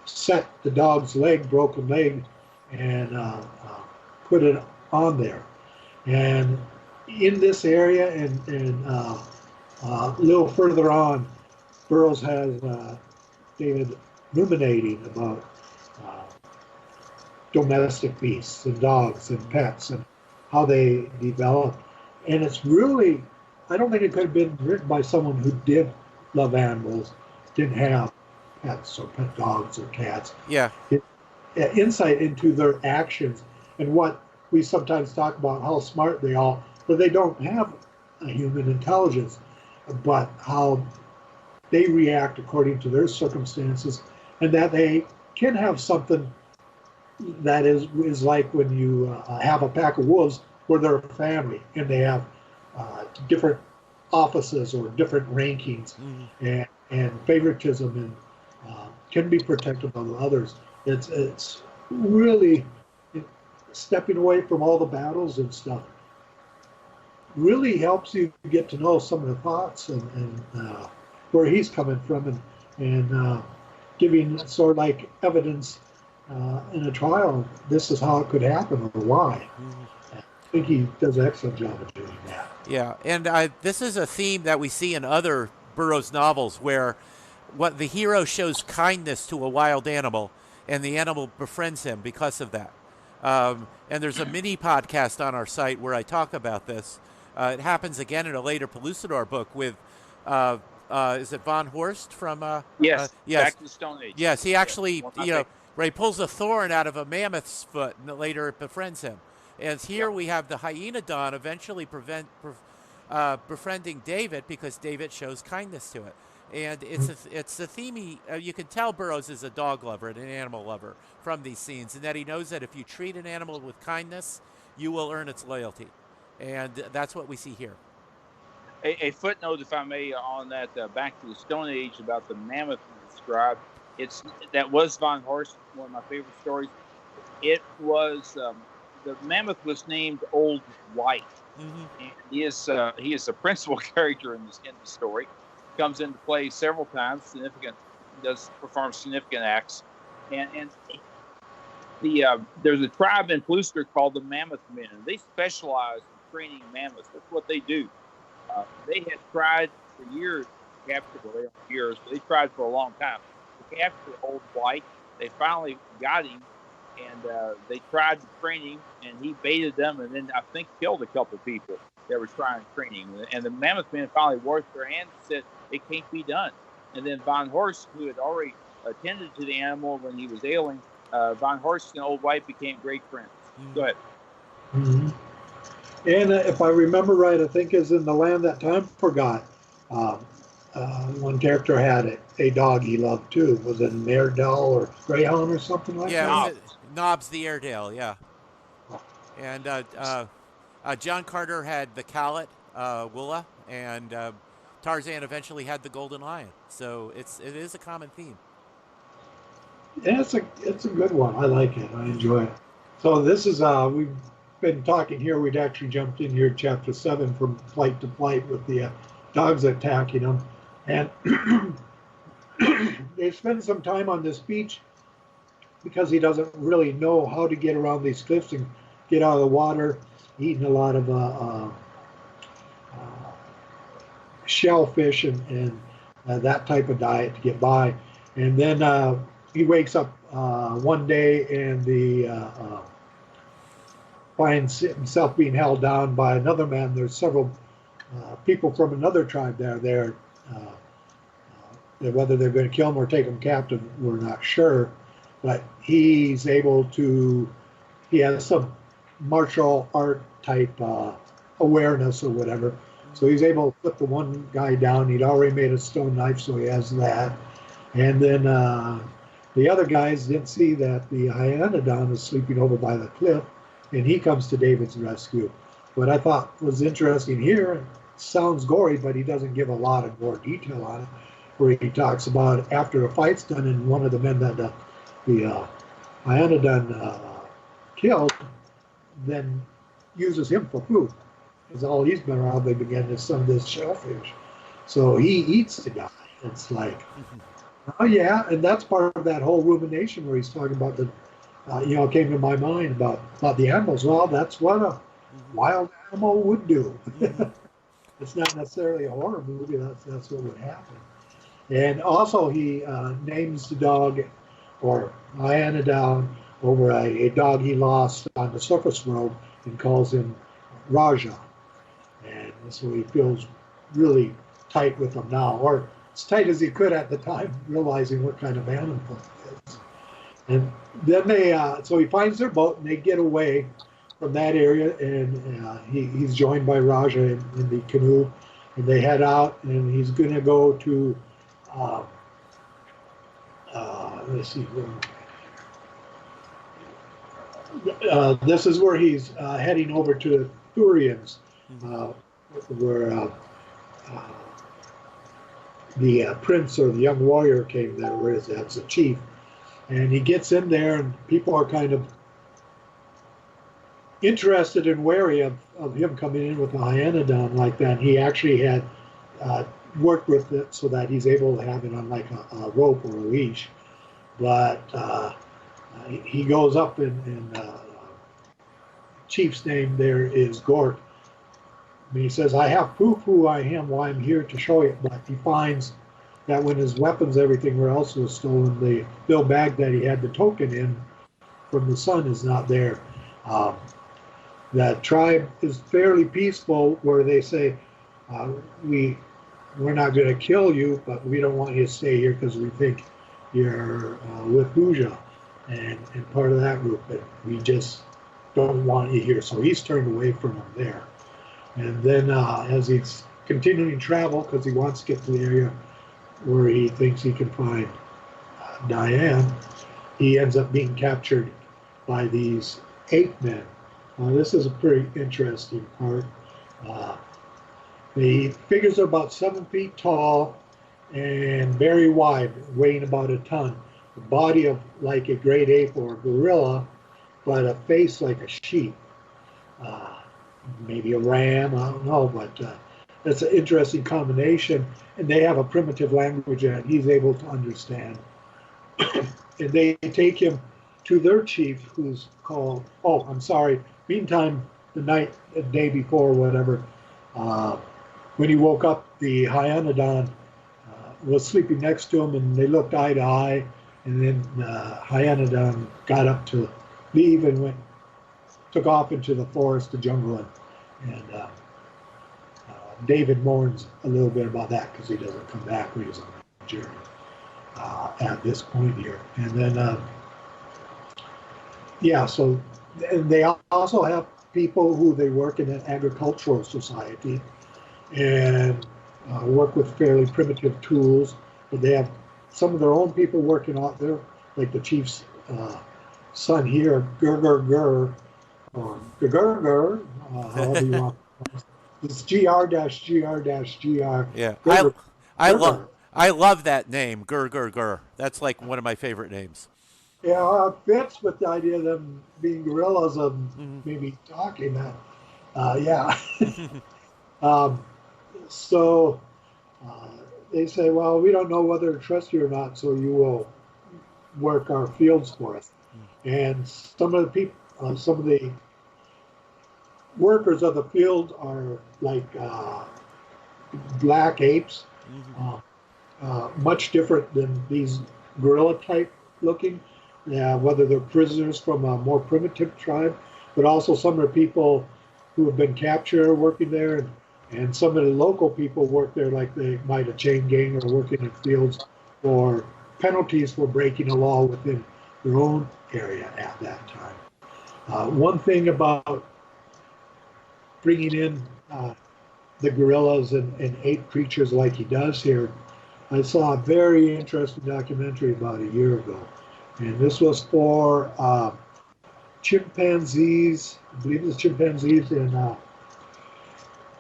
set the dog's broken leg, and put it on there. And in this area and a little further on, Burroughs has David ruminating about domestic beasts and dogs and pets and how they develop. And it's really, I don't think it could have been written by someone who did love animals, didn't have pets or pet dogs or cats. Yeah. Insight into their actions and what we sometimes talk about, how smart they are, but they don't have a human intelligence, but how they react according to their circumstances, and that they can have something that is like when you have a pack of wolves where they're a family and they have different offices or different rankings and favoritism, and can be protective of others. It's really stepping away from all the battles and stuff. Really helps you get to know some of the thoughts and where he's coming from, and giving sort of like evidence in a trial. This is how it could happen or why. I think he does an excellent job of doing that. Yeah, and this is a theme that we see in other Burroughs novels, where what the hero shows kindness to a wild animal, and the animal befriends him because of that. And there's a mini podcast on our site where I talk about this. It happens again in a later Pellucidar book with, is it Von Horst from? Yes, yes, Back to the Stone Age. Yes, he actually, Well, where he pulls a thorn out of a mammoth's foot, and later it befriends him. As here we have the Hyenodon eventually befriending David because David shows kindness to it. And it's the theme. You can tell Burroughs is a dog lover and an animal lover from these scenes, and that he knows that if you treat an animal with kindness, you will earn its loyalty, and that's what we see here. A footnote, if I may, on that Back to the Stone Age about the mammoth you described. That was Von Horst, one of my favorite stories. It was the mammoth was named Old White. Mm-hmm. And he is the principal character in the story. Comes into play several times. Does perform significant acts, and there's a tribe in Plooster called the Mammoth Men. They specialize in training mammoths. That's what they do. They had tried for years to capture. Well, they don't years, but they tried for a long time to capture Old White. They finally got him, and they tried to train him, and he baited them, and then I think killed a couple people that were trying to train him. And the Mammoth Men finally washed their hands and said, it can't be done. And then Von Horst, who had already attended to the animal when he was ailing, Von Horst and Old White became great friends. Mm-hmm. Go ahead. Mm-hmm. And if I remember right, I think is in The Land That Time Forgot. One character had a dog he loved too. Was it an Airedale or Greyhound or something like that? Yeah, Nobbs the Airedale, yeah. And John Carter had the Cowlet, Woola, and Tarzan eventually had the Golden Lion. So it is a common theme. Yeah, it's a good one. I like it. I enjoy it. So this is we've been talking here. We'd actually jumped in here chapter 7 from flight to flight with the dogs attacking them, and they spend some time on this beach because he doesn't really know how to get around these cliffs and get out of the water. Eating a lot of shellfish and that type of diet to get by, and then he wakes up one day and finds himself being held down by another man. There's several people from another tribe there. Whether they're going to kill him or take him captive, we're not sure. But he's able to. He has some martial art type awareness or whatever. So he's able to put the one guy down. He'd already made a stone knife, so he has that. And then the other guys didn't see that the Hyenodon is sleeping over by the cliff, and he comes to David's rescue. What I thought was interesting here, it sounds gory, but he doesn't give a lot of more detail on it, where he talks about after a fight's done and one of the men that the Hyenodon killed, then uses him for food. Because all he's been around, they began to some of this shellfish. So he eats the guy. It's like, oh yeah, and that's part of that whole rumination where he's talking about the, it came to my mind about the animals. Well, that's what a wild animal would do. It's not necessarily a horror movie. That's what would happen. And also he names the dog, or Hyenodon, over a dog he lost on the surface world and calls him Raja. And so he feels really tight with them now, or as tight as he could at the time, realizing what kind of animal it is. And then so he finds their boat and they get away from that area, and he's joined by Raja in the canoe, and they head out, and he's going to go to, let's see, this is where he's heading over to the Thurians, where the prince or the young warrior came there, where that's a chief. And he gets in there, and people are kind of interested and wary of him coming in with a Hyenodon like that. And he actually had worked with it so that he's able to have it on like a rope or a leash. But he goes up, and chief's name there is Gort. And he says, I have proof who I am, why I'm here to show you. But he finds that when his weapons, everything were else was stolen, the bill bag that he had the token in from the sun is not there. That tribe is fairly peaceful, where they say, we're not going to kill you, but we don't want you to stay here because we think you're with Buja and part of that group. But we just don't want you here. So he's turned away from him there. And then as he's continuing travel, because he wants to get to the area where he thinks he can find Diane, he ends up being captured by these ape men. This is a pretty interesting part. The figures are about 7 feet tall and very wide, weighing about a ton. The body of like a great ape or a gorilla, but a face like a sheep. Maybe a ram, I don't know, but that's an interesting combination. And they have a primitive language that he's able to understand. And they take him to their chief, who's called, oh, I'm sorry. Meantime, the day before, whatever, when he woke up, the Hyanodon was sleeping next to him, and they looked eye to eye. And then Hyanodon got up to leave and took off into the forest, the jungle, and David mourns a little bit about that because he doesn't come back when he's on the journey at this point here. And then, so and they also have people who they work in an agricultural society and work with fairly primitive tools, but they have some of their own people working out there, like the chief's son here, Gur, or Gur, however you want. It's GR-GR-GR. Yeah, Gur. I love that name, Gur. That's like one of my favorite names. Yeah, it fits with the idea of them being gorillas and maybe talking. Yeah. So they say, well, we don't know whether to trust you or not, so you will work our fields for us. And some of the people, some of the workers of the field are like black apes, much different than these gorilla type looking. Whether they're prisoners from a more primitive tribe, but also some are people who have been captured working there, and some of the local people work there like they might a chain gang or working in fields for penalties for breaking a law within their own area at that time. One thing about bringing in the gorillas and ape creatures like he does here, I saw a very interesting documentary about a year ago. And this was for chimpanzees, I believe it's chimpanzees in,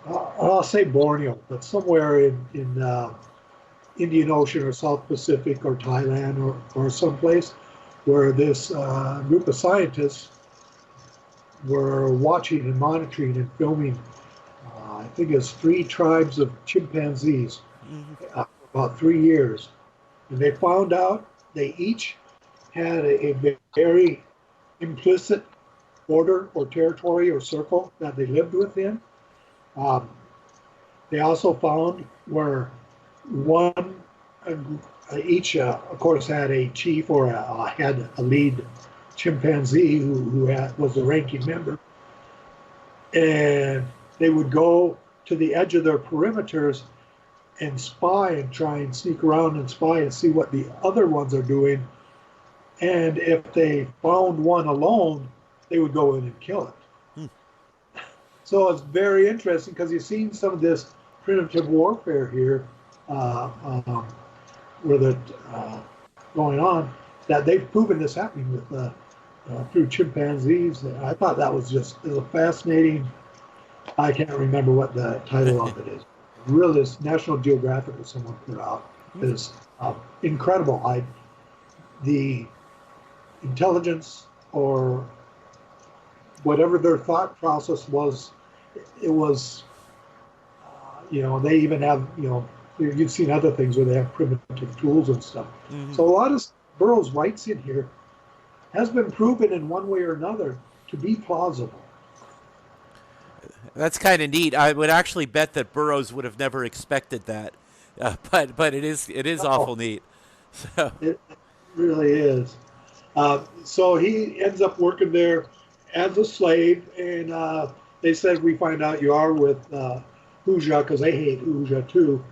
I'll say Borneo, but somewhere in Indian Ocean or South Pacific or Thailand or someplace where this group of scientists were watching and monitoring and filming, I think it's 3 tribes of chimpanzees, about 3 years. And they found out they each had a very implicit border or territory or circle that they lived within. They also found where each, of course, had a chief or had a lead chimpanzee who was the ranking member. And they would go to the edge of their perimeters and spy and try and sneak around and spy and see what the other ones are doing. And if they found one alone, they would go in and kill it. So it's very interesting because you've seen some of this primitive warfare here with it going on, that they've proven this happening with through chimpanzees. I thought that was just a fascinating, I can't remember what the title of it is. Really, this National Geographic that someone put out is incredible. The intelligence or whatever their thought process was, it was, they even have, you've seen other things where they have primitive tools and stuff. So a lot of Burroughs writes in here has been proven in one way or another to be plausible. That's kind of neat. I would actually bet that Burroughs would have never expected that, but it is awful neat. So. It really is. So he ends up working there as a slave, and they said, we find out you are with Hooja, because they hate Hooja too.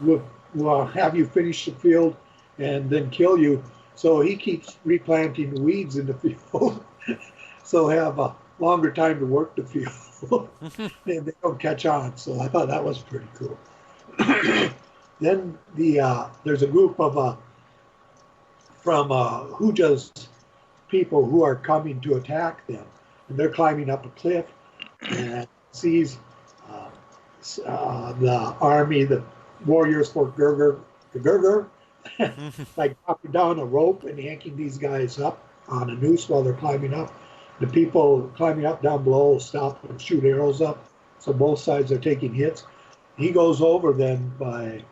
We'll have you finish the field and then kill you. So he keeps replanting weeds in the field so have a longer time to work the field. And they don't catch on. So I thought that was pretty cool. Then there's a group of from Huja's people who are coming to attack them, and they're climbing up a cliff and sees the army, the warriors for Gurgur, like dropping down a rope and yanking these guys up on a noose while they're climbing up. The people climbing up down below stop and shoot arrows up, so both sides are taking hits. He goes over then by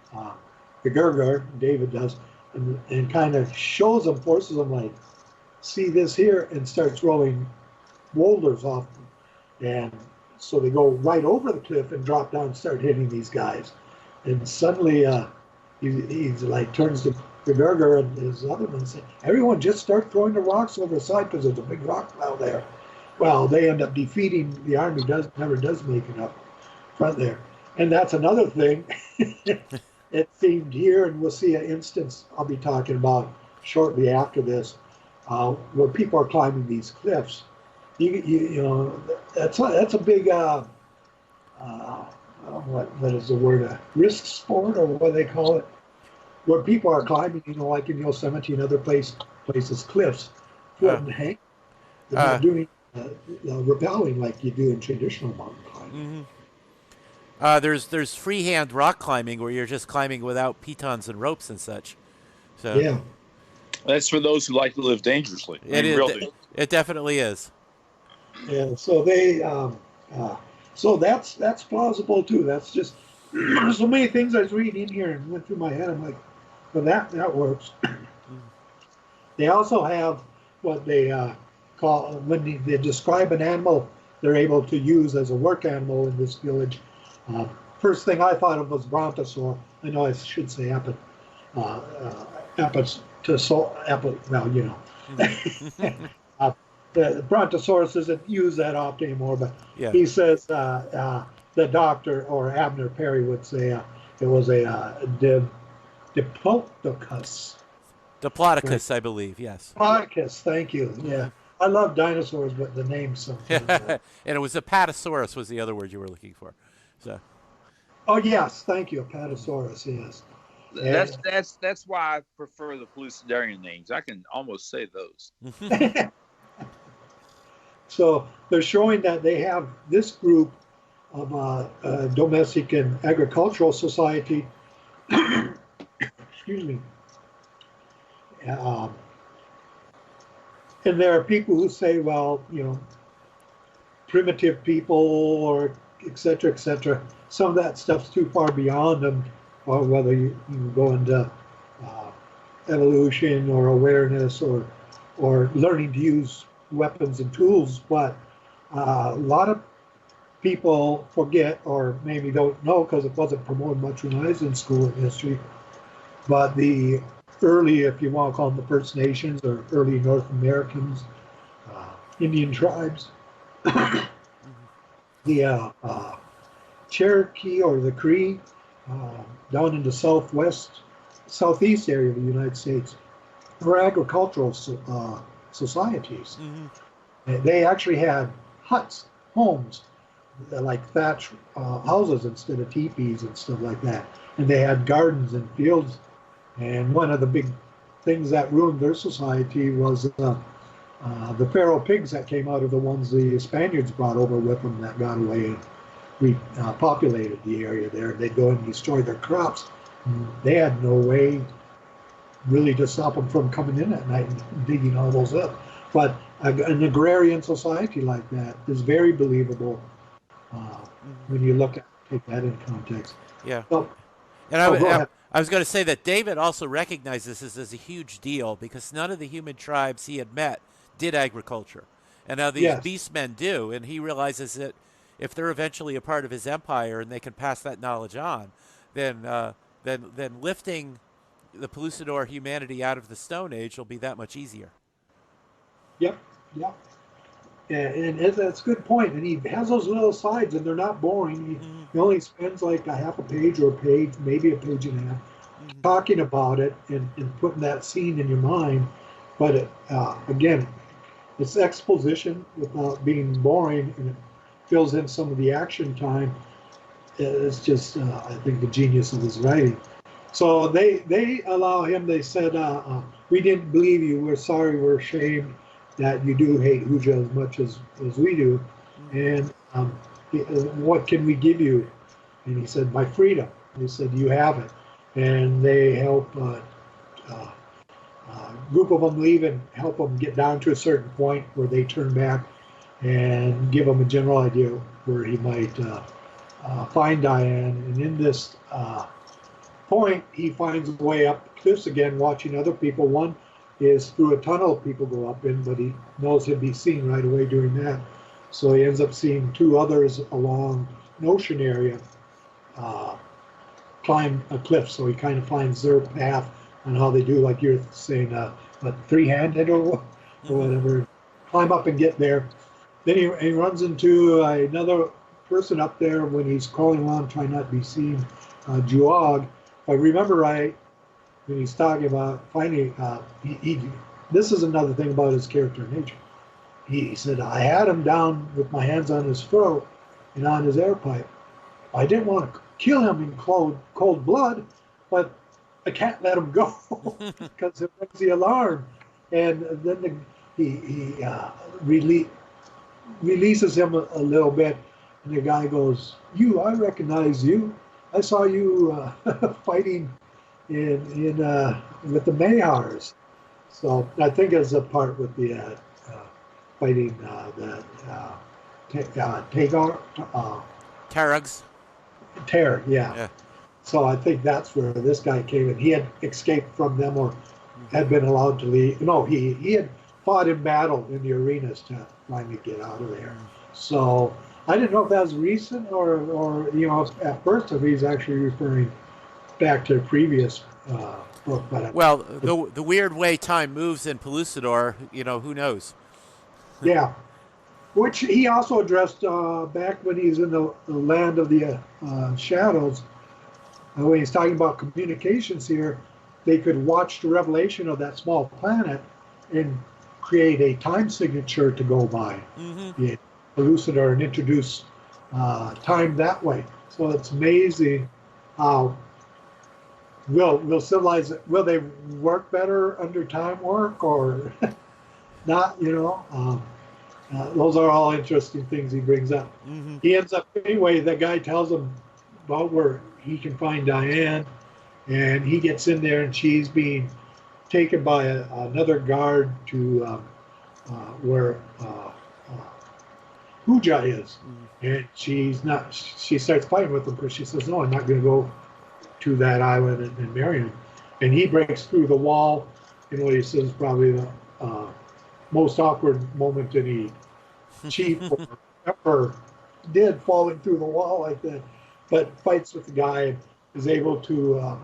the Gurgur, David does, and kind of shows them, forces them, like, see this here, and starts rolling boulders off them. And so they go right over the cliff and drop down and start hitting these guys. And suddenly he's like, turns to the Gurgur and his other men say, everyone just start throwing the rocks over the side because there's a big rock pile there. Well, they end up defeating, the army never does make it up front there. And that's another thing. It seemed here, and we'll see an instance I'll be talking about shortly after this, where people are climbing these cliffs. You know, that's a big what is the word, a risk sport, or what they call it, where people are climbing, you know, like in Yosemite and other places, cliffs, foot and hang. They're not doing rappelling like you do in traditional mountain climbing. Mm-hmm. There's freehand rock climbing where you're just climbing without pitons and ropes and such. So yeah, That's for those who like to live dangerously. Really. It definitely is. Yeah, so they, so that's plausible too. That's just, there's so many things I was reading in here and went through my head. I'm like, well, that works. They also have what they call, when they describe an animal they're able to use as a work animal in this village. First thing I thought of was brontosaur. I know I should say well, you know. The Brontosaurus doesn't use that often anymore, but yeah. He says the doctor, or Abner Perry, would say it was a Diplodocus. Diplodocus, I believe, yes. Diplodocus, thank you. Yeah, I love dinosaurs, but the name's something. And it was Apatosaurus was the other word you were looking for. So. Oh yes, thank you, Apatosaurus. Yes. That's why I prefer the Pellucidarian names. I can almost say those. So they're showing that they have this group of domestic and agricultural society. Excuse me. And there are people who say, well, you know, primitive people, or et cetera, et cetera. Some of that stuff's too far beyond them, or whether you go into evolution or awareness or learning to use weapons and tools. But a lot of people forget, or maybe don't know because it wasn't promoted much when I was in school in history, but the early, if you want to call them the First Nations or early North Americans, Indian tribes, the Cherokee or the Cree, down in the southeast area of the United States, were agricultural societies. Mm-hmm. They actually had huts, homes, like thatch houses instead of teepees and stuff like that. And they had gardens and fields. And one of the big things that ruined their society was the feral pigs that came out of the ones the Spaniards brought over with them that got away and repopulated the area there. They'd go and destroy their crops. They had no way really to stop them from coming in at night and digging all those up. But an agrarian society like that is very believable when you take that in context. Yeah. So, and I was going to say that David also recognizes this as a huge deal because none of the human tribes he had met did agriculture. And now these beastmen do, and he realizes that if they're eventually a part of his empire and they can pass that knowledge on, then lifting the Pellucidar humanity out of the Stone Age will be that much easier. Yep. And that's a good point. And he has those little sides, and they're not boring. He only spends like a half a page or a page, maybe a page and a half, talking about it and putting that scene in your mind. But again, it's exposition without being boring, and it fills in some of the action time. It's just, I think, the genius of his writing. So they allow him. They said, "We didn't believe you. We're sorry. We're ashamed that you do hate Huja as much as we do. And what can we give you?" And he said, "My freedom." They said, "You have it." And they help group of them leave and help them get down to a certain point where they turn back and give them a general idea where he might find Diane. And in this point, he finds a way up cliffs again, watching other people. One is through a tunnel people go up in, but he knows he'll be seen right away doing that. So he ends up seeing two others along an ocean area climb a cliff. So he kind of finds their path on how they do, like you're saying, three-handed or whatever, climb up and get there. Then he runs into another person up there when he's crawling along, trying not to be seen, Juog. If I remember right, when he's talking about finding, this is another thing about his character nature. He said, "I had him down with my hands on his throat and on his air pipe. I didn't want to kill him in cold blood, but I can't let him go because it brings the alarm." And then he releases him a little bit, and the guy goes, I recognize you. I saw you fighting in with the Mahars." So I think it's a part with the fighting the Tagar. Tarugs. Terror, yeah. So I think that's where this guy came in. He had escaped from them or had been allowed to leave. No, he had fought in battle in the arenas to finally get out of there. So I didn't know if that was recent or at first if he's actually referring back to a previous book. But well, the weird way time moves in Pellucidor, who knows? Yeah. Which he also addressed back when he's in the land of the shadows. When he's talking about communications here, they could watch the revelation of that small planet and create a time signature to go by. Mm-hmm. Pellucidor and introduce time that way. So it's amazing how will they work better under time work or not? Those are all interesting things he brings up. Mm-hmm. He ends up anyway. That guy tells him about where he can find Diane, and he gets in there, and she's being taken by another guard to where Huja is, and she's not. She starts fighting with him because she says, "No, I'm not going to go to that island and marry him." And he breaks through the wall in what he says is probably the most awkward moment any chief or emperor did, falling through the wall like that. But fights with the guy and is able to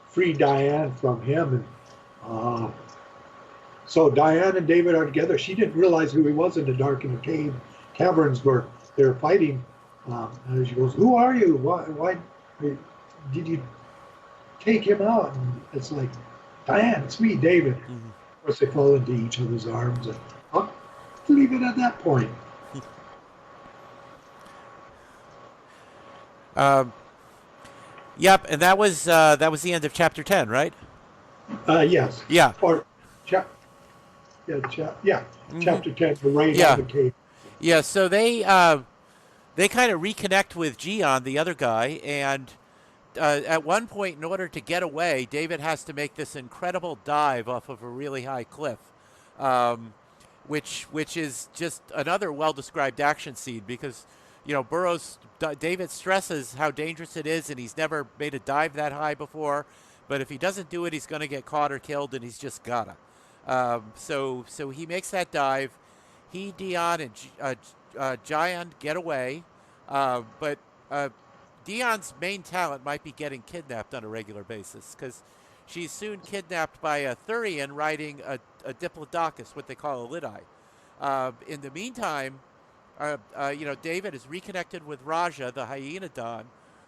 free Diane from him. And so Diane and David are together. She didn't realize who he was in the dark in the cave caverns where they're fighting. And she goes, "Who are you? Why did you take him out?" And it's like, "Diane, it's me, David." Mm-hmm. Of course, they fall into each other's arms, and I'll leave it at that point. Yep, and that was the end of chapter 10, right? Yes. Yeah. Or mm-hmm. Chapter 10, the rain on the cave. Yeah. So they kind of reconnect with Jian, the other guy, and at one point, in order to get away, David has to make this incredible dive off of a really high cliff, which is just another well-described action scene because, David stresses how dangerous it is, and he's never made a dive that high before. But if he doesn't do it, he's going to get caught or killed, and he's just gotta. So he makes that dive. He, Dion, and Jian get away, but Dion's main talent might be getting kidnapped on a regular basis because she's soon kidnapped by a Thurian riding a Diplodocus, what they call a Lidai. In the meantime, David is reconnected with Raja, the Hyaenodon,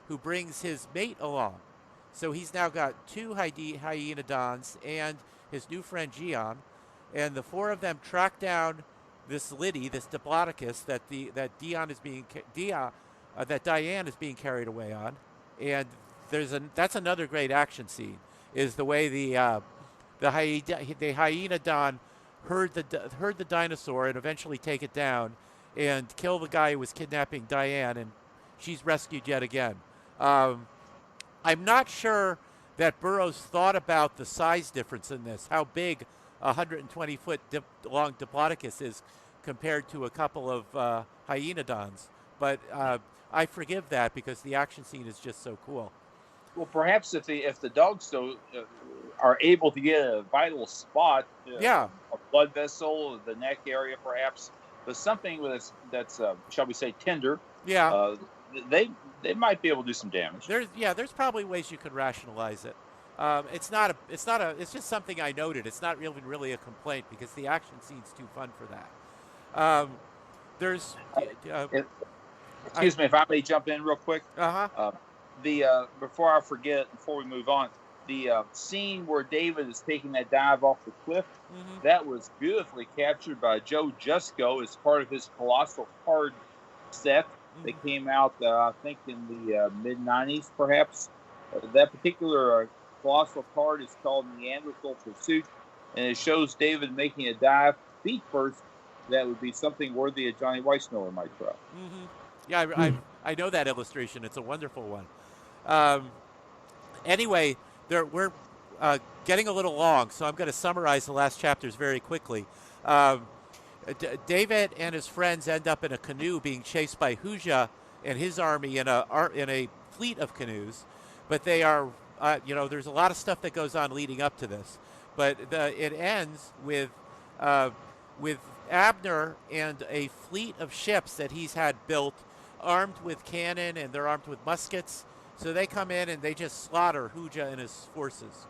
who brings his mate along. So he's now got two Hyaenodons and his new friend Jian. and the four of them track down this Liddy, this Diplodocus that Diane is being carried away on, and that's another great action scene. Is the way the Hyaenodon herd the dinosaur and eventually take it down and kill the guy who was kidnapping Diane, and she's rescued yet again. I'm not sure that Burroughs thought about the size difference in this, how big a 120-foot long Diplodocus is compared to a couple of Hyaenodons. But I forgive that because the action scene is just so cool. Well, perhaps if the dogs are able to get a vital spot, yeah, a blood vessel, the neck area, perhaps, but something that's shall we say tender, yeah, they might be able to do some damage. There's probably ways you could rationalize it. It's just something I noted. It's not really a complaint because the action scene's too fun for that. Excuse me if I may jump in real quick. Before I forget, before we move on, the scene where David is taking that dive off the cliff, that was beautifully captured by Joe Jusko as part of his Colossal card set that came out, I think, in the mid-'90s, perhaps. That particular Colossal card is called Neanderthal Pursuit, and it shows David making a dive feet first. That would be something worthy of Johnny Weissmuller might try. Yeah, I know that illustration. It's a wonderful one. Anyway, we're getting a little long, so I'm going to summarize the last chapters very quickly. David and his friends end up in a canoe being chased by Hujah and his army in a fleet of canoes, but they are, there's a lot of stuff that goes on leading up to this, but it ends with Abner and a fleet of ships that he's had built, armed with cannon, and they're armed with muskets. So they come in and they just slaughter Hujah and his forces.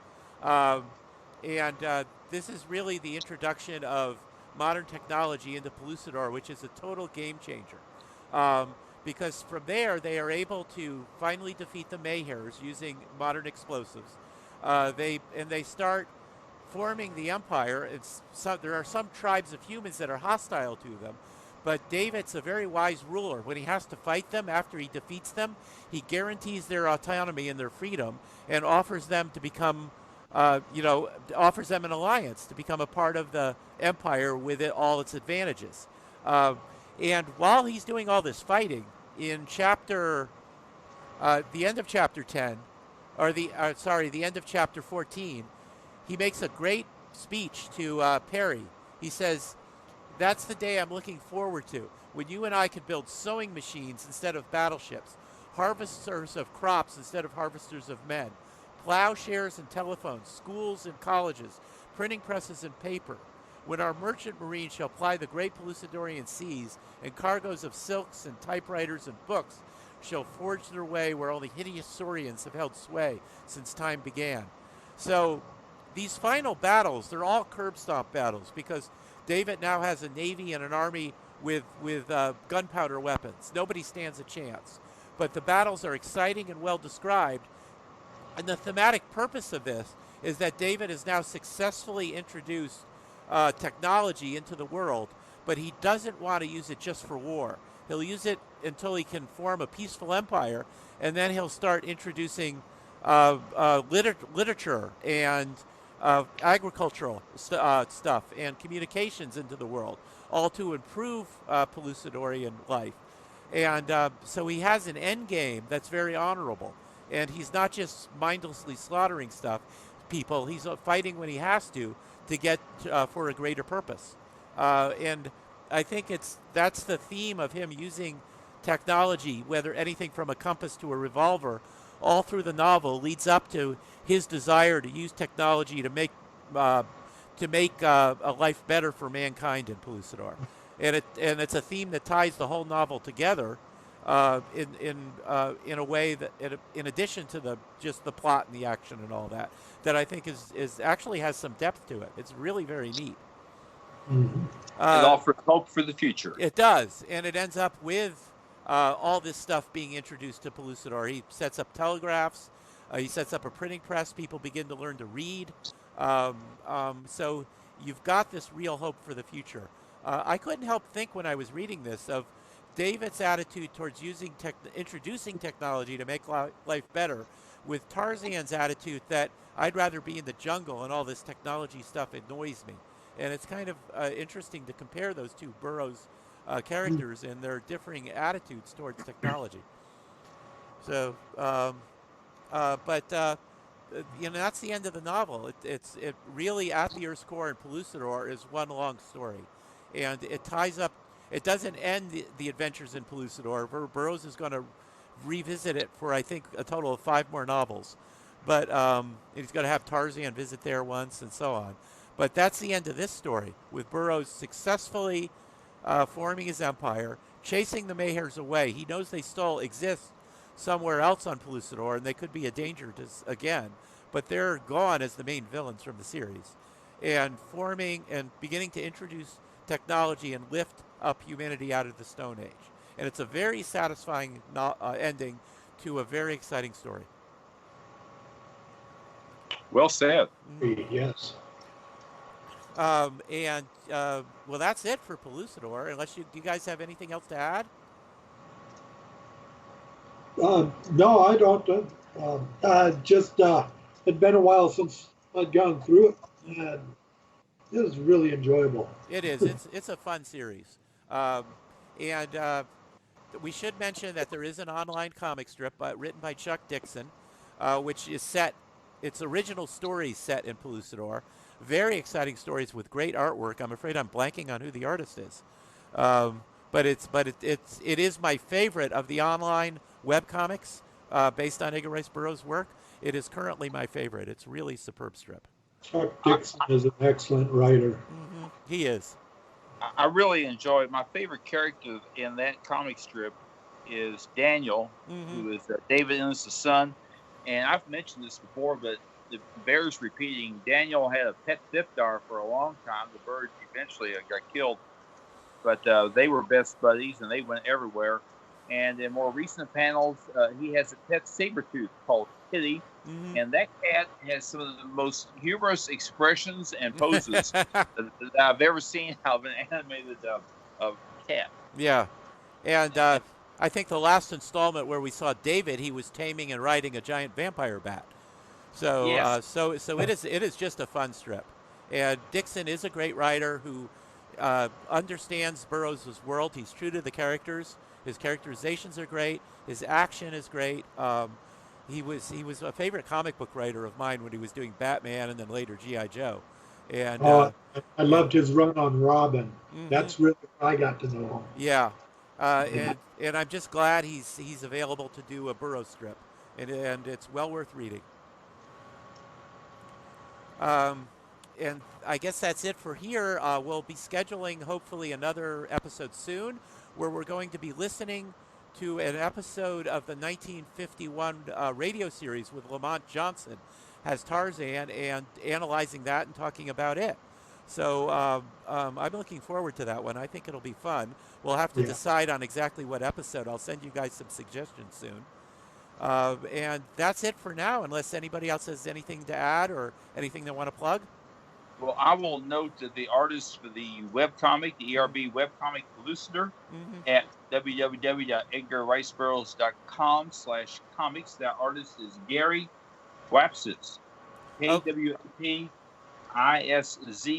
This is really the introduction of modern technology into Pellucidar, which is a total game changer. Because from there, they are able to finally defeat the Mayhairs using modern explosives. They start forming the Empire. There are some tribes of humans that are hostile to them, but David's a very wise ruler. When he has to fight them after he defeats them, he guarantees their autonomy and their freedom and offers them to become, offers them an alliance to become a part of the Empire with all its advantages. And while he's doing all this fighting, in the end of chapter 10, the end of chapter 14, he makes a great speech to Perry. He says, "That's the day I'm looking forward to, when you and I could build sewing machines instead of battleships, harvesters of crops instead of harvesters of men, plowshares and telephones, schools and colleges, printing presses and paper. When our merchant marine shall ply the great Pellucidarian seas, and cargoes of silks and typewriters and books shall forge their way where only hideous saurians have held sway since time began." So these final battles, they're all curb stomp battles because David now has a navy and an army with gunpowder weapons. Nobody stands a chance. But the battles are exciting and well described. And the thematic purpose of this is that David has now successfully introduced technology into the world, but he doesn't want to use it just for war. He'll use it until he can form a peaceful empire, and then he'll start introducing literature and agricultural stuff and communications into the world, all to improve Pellucidarian life. And so he has an end game that's very honorable. And he's not just mindlessly slaughtering people. He's fighting when he has to get for a greater purpose. And I think that's the theme of him using technology, whether anything from a compass to a revolver, all through the novel leads up to his desire to use technology to make a life better for mankind in Pellucidar. And it's a theme that ties the whole novel together in a way that, in addition to just the plot and the action and all that I think is actually has some depth to it. It's really very neat. Mm-hmm. It offers hope for the future. It does, and it ends up with all this stuff being introduced to Pellucidar. He sets up telegraphs. He sets up a printing press. People begin to learn to read. So you've got this real hope for the future. I couldn't help think when I was reading this of David's attitude towards introducing technology to make life better, with Tarzan's attitude that I'd rather be in the jungle and all this technology stuff annoys me. And it's kind of interesting to compare those two Burroughs characters and their differing attitudes towards technology. So, but that's the end of the novel. It really, At the Earth's Core and Pellucidor is one long story, and it ties up. It doesn't end the adventures in Pellucidor. Burroughs is going to revisit it for, I think, a total of 5 more novels, but he's going to have Tarzan visit there once and so on. But that's the end of this story, with Burroughs successfully forming his empire, chasing the Mayhairs away. He knows they still exist somewhere else on Pellucidor, and they could be a danger to again, but they're gone as the main villains from the series, and forming and beginning to introduce technology and lift up humanity out of the Stone Age. And it's a very satisfying ending to a very exciting story. Well said. Yes. Well, that's it for Pellucidor. Unless do you guys have anything else to add? No, I don't. It'd been a while since I'd gone through it, and it was really enjoyable. It is. It's a fun series. We should mention that there is an online comic strip written by Chuck Dixon, which is set. Its original story set in Pellucidor. Very exciting stories with great artwork. I'm afraid I'm blanking on who the artist is, but it is my favorite of the online webcomics based on Edgar Rice Burroughs' work. It is currently my favorite. It's really superb strip. Chuck Dixon is an excellent writer. Mm-hmm. He is. I really enjoy it. My favorite character in that comic strip is Daniel, who is David Ennis' son. And I've mentioned this before, but it bears repeating. Daniel had a pet dipdar for a long time. The bird eventually got killed, but they were best buddies, and they went everywhere. And in more recent panels, he has a pet saber-tooth called Kitty, and that cat has some of the most humorous expressions and poses that I've ever seen out of an animated cat. Yeah, and I think the last installment where we saw David, he was taming and riding a giant vampire bat. So, yes. So it is just a fun strip. And Dixon is a great writer who understands Burroughs' world. He's true to the characters. His characterizations are great. His action is great. He was a favorite comic book writer of mine when he was doing Batman and then later G.I. Joe. And I loved his run on Robin. That's really how I got to know him. Yeah, and I'm just glad he's available to do a Burroughs strip, and it's well worth reading. And I guess that's it for here. We'll be scheduling hopefully another episode soon, where we're going to be listening to an episode of the 1951 radio series with Lamont Johnson as Tarzan, and analyzing that and talking about it. So I'm looking forward to that one. I think it'll be fun. We'll have to decide on exactly what episode. I'll send you guys some suggestions soon. And that's it for now, unless anybody else has anything to add or anything they want to plug. Well, I will note that the artist for the webcomic, the ERB webcomic Pellucidor, at www.edgarriceburroughs.com/comics. That artist is Gary Wapsis, KWAPISZ.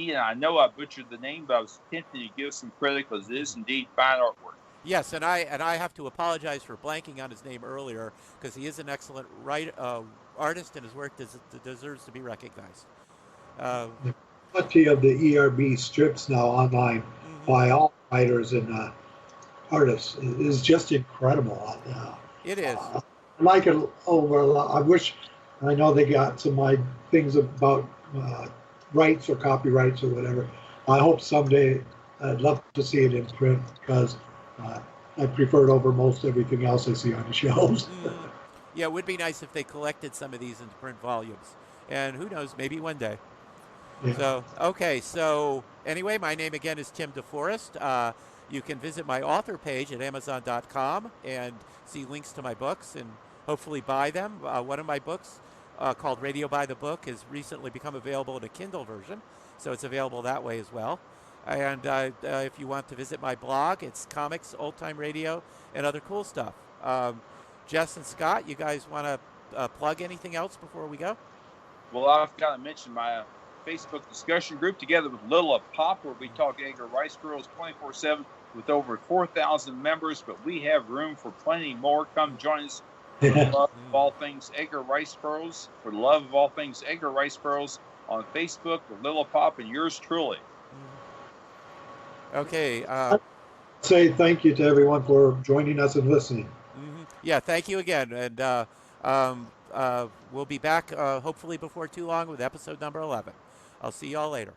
And I know I butchered the name, but I was tempted to give some credit because it is indeed fine artwork. Yes, and I have to apologize for blanking on his name earlier, because he is an excellent artist, and his work deserves to be recognized. Plenty of the ERB strips now online by all writers and artists is just incredible. It is. I like it over a lot. I know they got some things about rights or copyrights or whatever. I hope someday I'd love to see it in print, because I prefer it over most everything else I see on the shelves. Yeah, it would be nice if they collected some of these into print volumes. And who knows, maybe one day. Yeah. So anyway, my name again is Tim DeForest. You can visit my author page at Amazon.com and see links to my books and hopefully buy them. One of my books, called Radio by the Book has recently become available in a Kindle version, so it's available that way as well. And if you want to visit my blog, it's comics, old time radio, and other cool stuff. Jess and Scott, you guys want to plug anything else before we go? Well, I've got to mention my Facebook discussion group together with Little Pop, where we talk Edgar Rice Burroughs 24/7 with over 4,000 members, but we have room for plenty more. Come join us for the love of all things Edgar Rice Burroughs, for the love of all things Edgar Rice Burroughs on Facebook with Little Pop and yours truly. Okay. Say thank you to everyone for joining us and listening. Yeah, thank you again. And we'll be back hopefully before too long with episode number 11. I'll see y'all later.